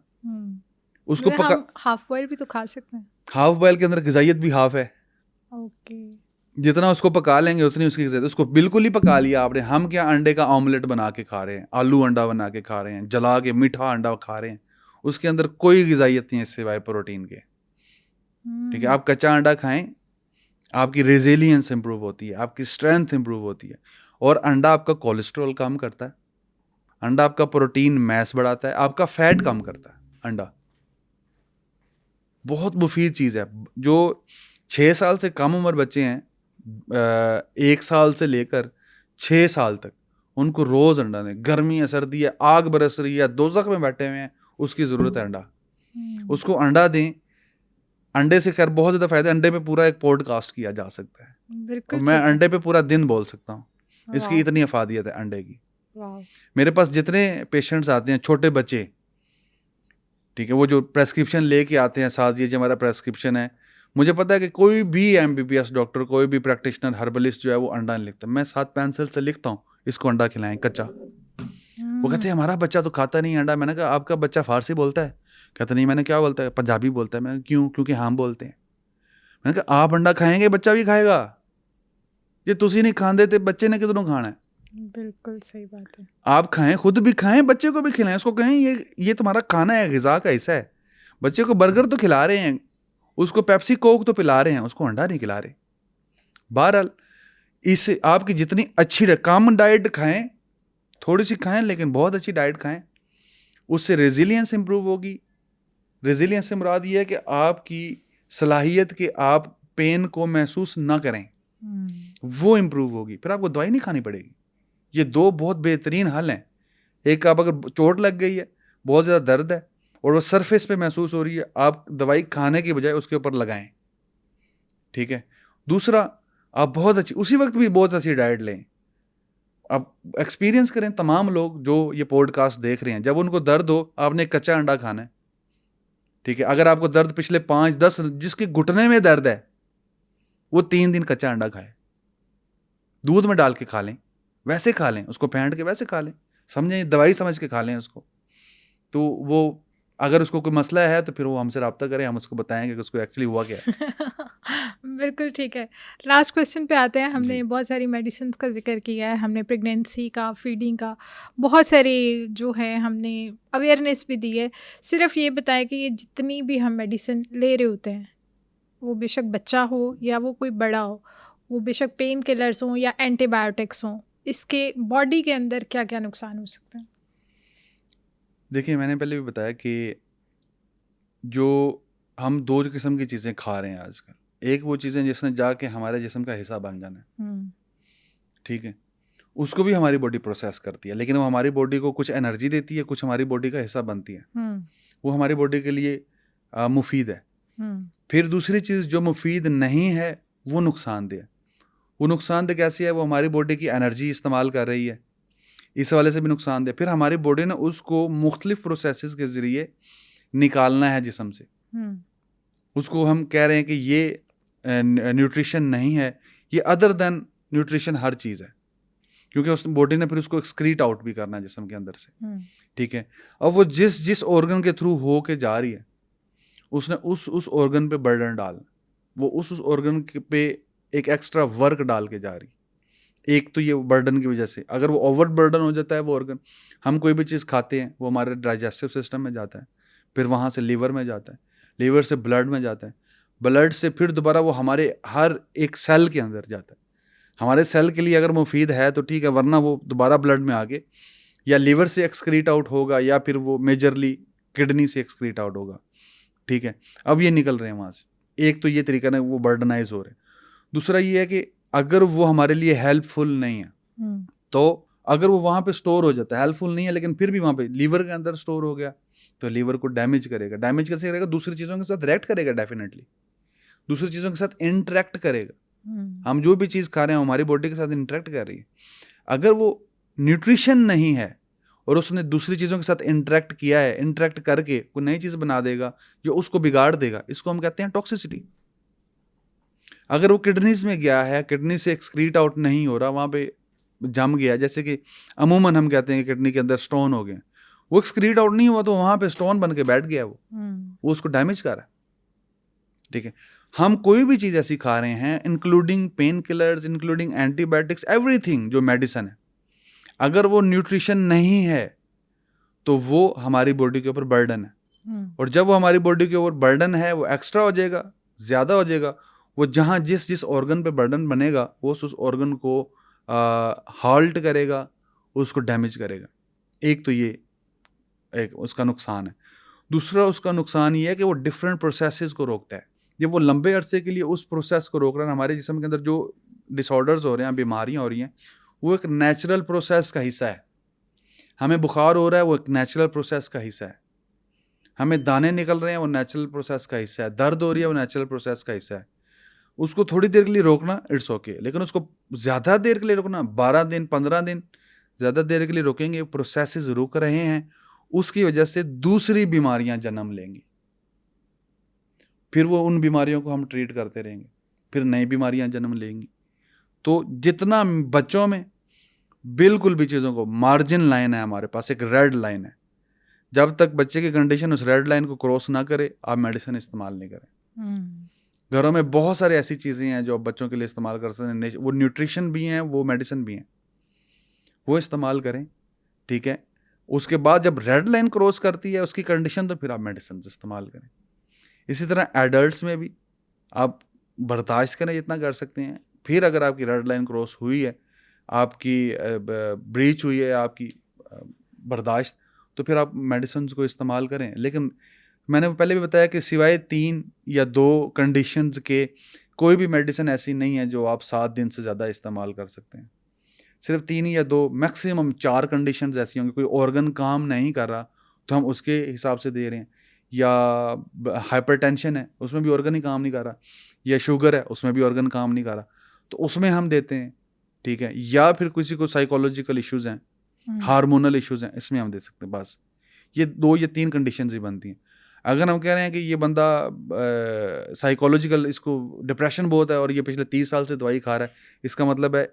उसको पका। हम हाफ बॉयल भी तो खा सकते हैं। हाफ बॉयल के अंदर ग़िज़ाइयत भी हाफ है, ओके। जितना उसको पका लेंगे उतनी उसकी ग़िज़ाइयत। उसको बिल्कुल ही पका लिया आपने, हम क्या अंडे का ऑमलेट बना के खा रहे हैं, आलू अंडा बना के खा रहे हैं, जला के मीठा अंडा खा रहे हैं, उसके अंदर कोई ग़िज़ाइयत नहीं है सिवाय प्रोटीन के, ठीक है। आप कच्चा अंडा खाएं, आपकी रेजिलियंस इंप्रूव होती है, आपकी स्ट्रेंथ इंप्रूव होती है, और अंडा आपका कोलेस्ट्रॉल कम करता है, अंडा आपका प्रोटीन मैस बढ़ाता है, आपका फैट कम करता है। अंडा बहुत मुफीद चीज़ है। जो 6 साल से कम उम्र बच्चे हैं, 1 साल से लेकर 6 साल तक, उनको रोज़ अंडा दें। गर्मी है, सर्दी है, आग बरस रही है, दोज़ख में बैठे हुए हैं, उसकी ज़रूरत है अंडा, उसको अंडा दें। अंडे से खैर बहुत ज़्यादा फ़ायदे, अंडे पे पूरा एक पॉडकास्ट किया जा सकता है, बिल्कुल। मैं अंडे पे पूरा दिन बोल सकता हूँ, इसकी इतनी अफादियत है अंडे की। मेरे पास जितने पेशेंट्स आते हैं, छोटे बच्चे, ठीक है, वो जो प्रेस्क्रिप्शन लेके आते हैं साथ, ये जो हमारा प्रेस्क्रिप्शन है, मुझे पता है कि कोई भी MBBS डॉक्टर, कोई भी प्रैक्टिशनर, हर्बलिस्ट जो है, वो अंडा नहीं लिखता। मैं साथ पेंसिल से लिखता हूँ, इसको अंडा खिलाएं कच्चा। वो कहते हैं हमारा बच्चा तो खाता नहीं अंडा। मैंने कहा आपका बच्चा फारसी बोलता है? कहते नहीं। मैंने क्या बोलता है? पंजाबी बोलता है। मैंने क्यों? क्योंकि हम बोलते हैं। मैंने कहा आप अंडा खाएंगे, बच्चा भी खाएगा। ये तुसी नहीं खाते तो बच्चे ने कितनों खाना है? बिल्कुल सही बात है। आप खाएं, खुद भी खाएं, बच्चे को भी खिलाएं, उसको कहें ये तुम्हारा खाना है, ग़िज़ा का हिस्सा है। बच्चे को बर्गर तो खिला रहे हैं, उसको पेप्सी कोक तो पिला रहे हैं, उसको अंडा नहीं खिला रहे। बहरहाल, इससे आपकी जितनी अच्छी कम डाइट खाएं, थोड़ी सी खाएं लेकिन बहुत अच्छी डाइट खाएं, उससे रेजिलियंस इंप्रूव होगी। रेजिलियंस से मुराद ये है कि आपकी सलाहियत कि आप पेन को महसूस ना करें, वो इंप्रूव होगी। फिर आपको दवाई नहीं खानी पड़ेगी। ये 2 बहुत बेहतरीन हल हैं। एक, आप अगर चोट लग गई है, बहुत ज़्यादा दर्द है और वो सरफेस पे महसूस हो रही है, आप दवाई खाने की बजाय उसके ऊपर लगाएं, ठीक है। दूसरा, आप बहुत अच्छी, उसी वक्त भी बहुत अच्छी डाइट लें। अब एक्सपीरियंस करें तमाम लोग जो ये पॉडकास्ट देख रहे हैं, जब उनको दर्द हो आपने एक कच्चा अंडा खाना है, ठीक है। अगर आपको दर्द पिछले 5-10, जिसके घुटने में दर्द है वो 3 दिन कच्चा अंडा खाए, दूध में डाल के खा लें, वैसे खा लें, उसको फेंट के वैसे खा लें, समझें, दवाई समझ के खा लें उसको। तो वो अगर उसको कोई मसला है तो फिर वो हमसे रब्ता करें, हम उसको बताएंगे कि उसको एक्चुअली हुआ क्या है। बिल्कुल ठीक है। लास्ट क्वेश्चन पे आते हैं। हमने जी। बहुत सारी मेडिसिन का जिक्र किया है, हमने प्रेगनेंसी का, फीडिंग का, बहुत सारी जो है हमने अवेयरनेस भी दी है। सिर्फ ये बताएं कि ये जितनी भी हम मेडिसिन ले रहे होते हैं, वो बेशक बच्चा हो या वो कोई बड़ा हो, वो बेशक पेन किलर्स हों या एंटीबायोटिक्स हों, इसके बॉडी के अंदर क्या क्या नुकसान हो सकते हैं? देखिए, मैंने पहले भी बताया कि जो हम 2 किस्म की चीज़ें खा रहे हैं आजकल, एक वो चीज़ें जिसने जाके हमारे जिस्म का हिस्सा बन जाना है, ठीक है, उसको भी हमारी बॉडी प्रोसेस करती है, लेकिन वो हमारी बॉडी को कुछ एनर्जी देती है, कुछ हमारी बॉडी का हिस्सा बनती है, वो हमारी बॉडी के लिए मुफीद है। फिर दूसरी चीज़ जो मुफीद नहीं है वो नुकसानदेह है। वो नुकसानदेह कैसी है? वो हमारी बॉडी की एनर्जी इस्तेमाल कर रही है, इस वाले से भी नुकसानदेह। फिर हमारी बॉडी ने उसको मुख्तलिफ प्रोसेसेस के ज़रिए निकालना है जिस्म से, उसको हम कह रहे हैं कि ये न्यूट्रिशन नहीं है, ये अदर देन न्यूट्रिशन हर चीज़ है, क्योंकि उस बॉडी ने फिर उसको एक्सक्रीट आउट भी करना है जिस्म के अंदर से, ठीक है। अब वो जिस जिस ऑर्गन के थ्रू हो के जा रही है, उसने उस ऑर्गन पे बर्डन डालना, वो उस ऑर्गन पे एक एक्स्ट्रा वर्क डाल के जा रही। एक तो ये बर्डन की वजह से, अगर वो ओवर बर्डन हो जाता है वो ऑर्गन, हम कोई भी चीज़ खाते हैं वो हमारे डाइजेस्टिव सिस्टम में जाता है, फिर वहाँ से लीवर में जाता है, लीवर से ब्लड में जाता है, ब्लड से फिर दोबारा वो हमारे हर एक सेल के अंदर जाता है। हमारे सेल के लिए अगर मुफीद है तो ठीक है, वरना वो दोबारा ब्लड में आके या लीवर से एक्सक्रीट आउट होगा या फिर वो मेजरली किडनी से एक्सक्रीट आउट होगा, ठीक है। अब ये निकल रहे हैं वहाँ से, एक तो ये तरीका ना, वो बर्डनाइज हो रहे हैं। दूसरा ये है कि अगर वो हमारे लिए हेल्पफुल नहीं है, तो अगर वो वहाँ पे स्टोर हो जाता है, हेल्पफुल नहीं है लेकिन फिर भी वहाँ पे लीवर के अंदर स्टोर हो गया, तो लीवर को डैमेज करेगा। डैमेज कैसे करेगा? दूसरी चीज़ों के साथ रिएक्ट करेगा, डेफिनेटली दूसरी चीज़ों के साथ इंटरेक्ट करेगा। हम जो भी चीज़ खा रहे हैं हमारी बॉडी के साथ इंटरेक्ट कर रही है। अगर वो न्यूट्रिशन नहीं है और उसने दूसरी चीज़ों के साथ इंटरेक्ट किया है, इंटरेक्ट करके कोई नई चीज़ बना देगा जो उसको बिगाड़ देगा, इसको हम कहते हैं टॉक्सिसिटी। अगर वो किडनीज में गया है, किडनी से एक्सक्रीट आउट नहीं हो रहा, वहाँ पे जम गया, जैसे कि अमूमन हम कहते हैं कि किडनी के अंदर स्टोन हो गए, वो एक्सक्रीट आउट नहीं हुआ तो वहाँ पे स्टोन बन के बैठ गया, वो उसको डैमेज कर रहा है, ठीक है। हम कोई भी चीज़ ऐसी खा रहे हैं, including pain killers, including antibiotics, everything जो मेडिसिन है, अगर वो न्यूट्रिशन नहीं है तो वो हमारी बॉडी के ऊपर बर्डन है, और जब वो हमारी बॉडी के ऊपर बर्डन है वो एक्स्ट्रा हो जाएगा, ज़्यादा हो जाएगा, वो जहाँ जिस जिस ऑर्गन पे बर्डन बनेगा वो उस ऑर्गन को हाल्ट करेगा, उसको डैमेज करेगा। एक तो ये एक उसका नुकसान है। दूसरा उसका नुकसान ये है कि वो डिफरेंट प्रोसेसेस को रोकता है। जब वो लंबे अरसे के लिए उस प्रोसेस को रोक रहा है, हमारे जिस्म के अंदर जो डिसऑर्डर्स हो रहे हैं, बीमारियां हो रही हैं, वो एक नेचुरल प्रोसेस का हिस्सा है। हमें बुखार हो रहा है, वो एक नेचुरल प्रोसेस का हिस्सा है। हमें दाने निकल रहे हैं, वो नेचुरल प्रोसेस का हिस्सा है। दर्द हो रही है, वो नेचुरल प्रोसेस का हिस्सा है। उसको थोड़ी देर के लिए रोकना इट्स ओके, लेकिन उसको ज़्यादा देर के लिए रोकना, 12 दिन 15 दिन ज़्यादा देर के लिए रोकेंगे, प्रोसेसेस रुक रहे हैं, उसकी वजह से दूसरी बीमारियां जन्म लेंगी। फिर वो उन बीमारियों को हम ट्रीट करते रहेंगे, फिर नई बीमारियां जन्म लेंगी। तो जितना बच्चों में बिल्कुल भी चीज़ों को, मार्जिन लाइन है हमारे पास, एक रेड लाइन है, जब तक बच्चे की कंडीशन उस रेड लाइन को क्रॉस ना करे आप मेडिसिन इस्तेमाल नहीं करें। घरों में बहुत सारी ऐसी चीज़ें हैं जो बच्चों के लिए इस्तेमाल कर सकते हैं, वो न्यूट्रिशन भी हैं, वो मेडिसिन भी हैं, वो इस्तेमाल करें, ठीक है। उसके बाद जब रेड लाइन क्रॉस करती है उसकी कंडीशन, तो फिर आप मेडिसिन इस्तेमाल करें। इसी तरह एडल्ट्स में भी आप बर्दाश्त करें जितना कर सकते हैं, फिर अगर आपकी रेड लाइन क्रॉस हुई है, आपकी ब्रीच हुई है आपकी बर्दाश्त, तो फिर आप मेडिसिन को इस्तेमाल करें। लेकिन मैंने पहले भी बताया कि सिवाय 3 या 2 कंडीशंस के कोई भी मेडिसिन ऐसी नहीं है जो आप 7 दिन से ज़्यादा इस्तेमाल कर सकते हैं। सिर्फ 3 या 2, मैक्सिमम 4 कंडीशंस ऐसी होंगी। कोई ऑर्गन काम नहीं कर रहा तो हम उसके हिसाब से दे रहे हैं, या हाइपरटेंशन है उसमें भी ऑर्गन ही काम नहीं कर रहा, या शुगर है उसमें भी ऑर्गन काम नहीं कर रहा, तो उसमें हम देते हैं, ठीक है, या फिर किसी को साइकोलॉजिकल इश्यूज हैं, हार्मोनल इश्यूज हैं, इसमें हम दे सकते हैं। बस ये 2 या 3 कंडीशंस ही बनती हैं। अगर हम कह रहे हैं कि ये बंदा साइकोलॉजिकल, इसको डिप्रेशन बहुत है और ये पिछले 30 साल से दवाई खा रहा है, इसका मतलब है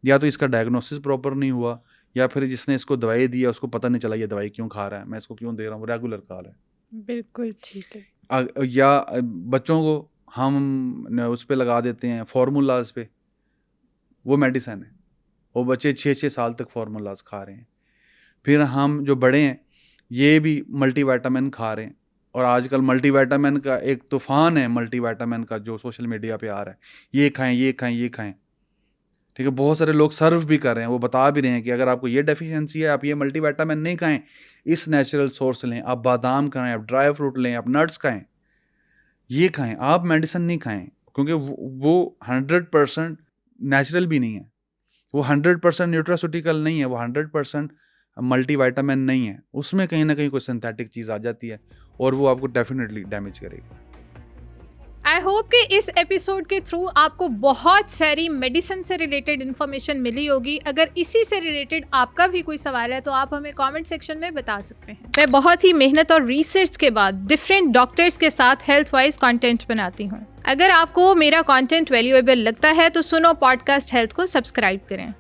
या तो इसका डायग्नोसिस प्रॉपर नहीं हुआ, या फिर जिसने इसको दवाई दी है उसको पता नहीं चला ये दवाई क्यों खा रहा है, मैं इसको क्यों दे रहा हूँ, रेगुलर खा रहा है। बिल्कुल ठीक है। या बच्चों को हम उस पे लगा देते हैं फार्मूलाज पे, वो मेडिसिन है, वो बच्चे 6-6 साल तक फार्मूलाज खा रहे हैं। फिर हम जो बड़े हैं ये भी मल्टीविटामिन खा रहे हैं, और आजकल मल्टीविटामिन का एक तूफान है, मल्टीविटामिन का जो सोशल मीडिया पे आ रहा है, ये खाएं ये खाएं ये खाएं, ठीक है। बहुत सारे लोग सर्व भी कर रहे हैं, वो बता भी रहे हैं कि अगर आपको ये डेफिशिएंसी है आप ये मल्टीविटामिन नहीं खाएं, इस नेचुरल सोर्स लें, आप बादाम खाएं, आप ड्राई फ्रूट लें, आप नट्स खाएं, ये खाएं, आप मेडिसिन नहीं खाएं, क्योंकि वो 100% नेचुरल भी नहीं है, वो 100% न्यूट्रास्यूटिकल नहीं है, वो 100% मल्टीविटामिन नहीं है, उसमें कहीं ना कहीं कोई सिंथेटिक चीज़ आ जाती है और वो आपको डेफिनेटली डैमेज करेगी। आई होप कि इस एपिसोड के थ्रू आपको बहुत सारी मेडिसिन से रिलेटेड इन्फॉर्मेशन मिली होगी। अगर इसी से रिलेटेड आपका भी कोई सवाल है तो आप हमें कमेंट सेक्शन में बता सकते हैं। मैं बहुत ही मेहनत और रिसर्च के बाद डिफरेंट डॉक्टर्स के साथ हेल्थ वाइज कंटेंट बनाती हूँ। अगर आपको मेरा कंटेंट वैल्यूएबल लगता है तो सुनो पॉडकास्ट हेल्थ को सब्सक्राइब करें।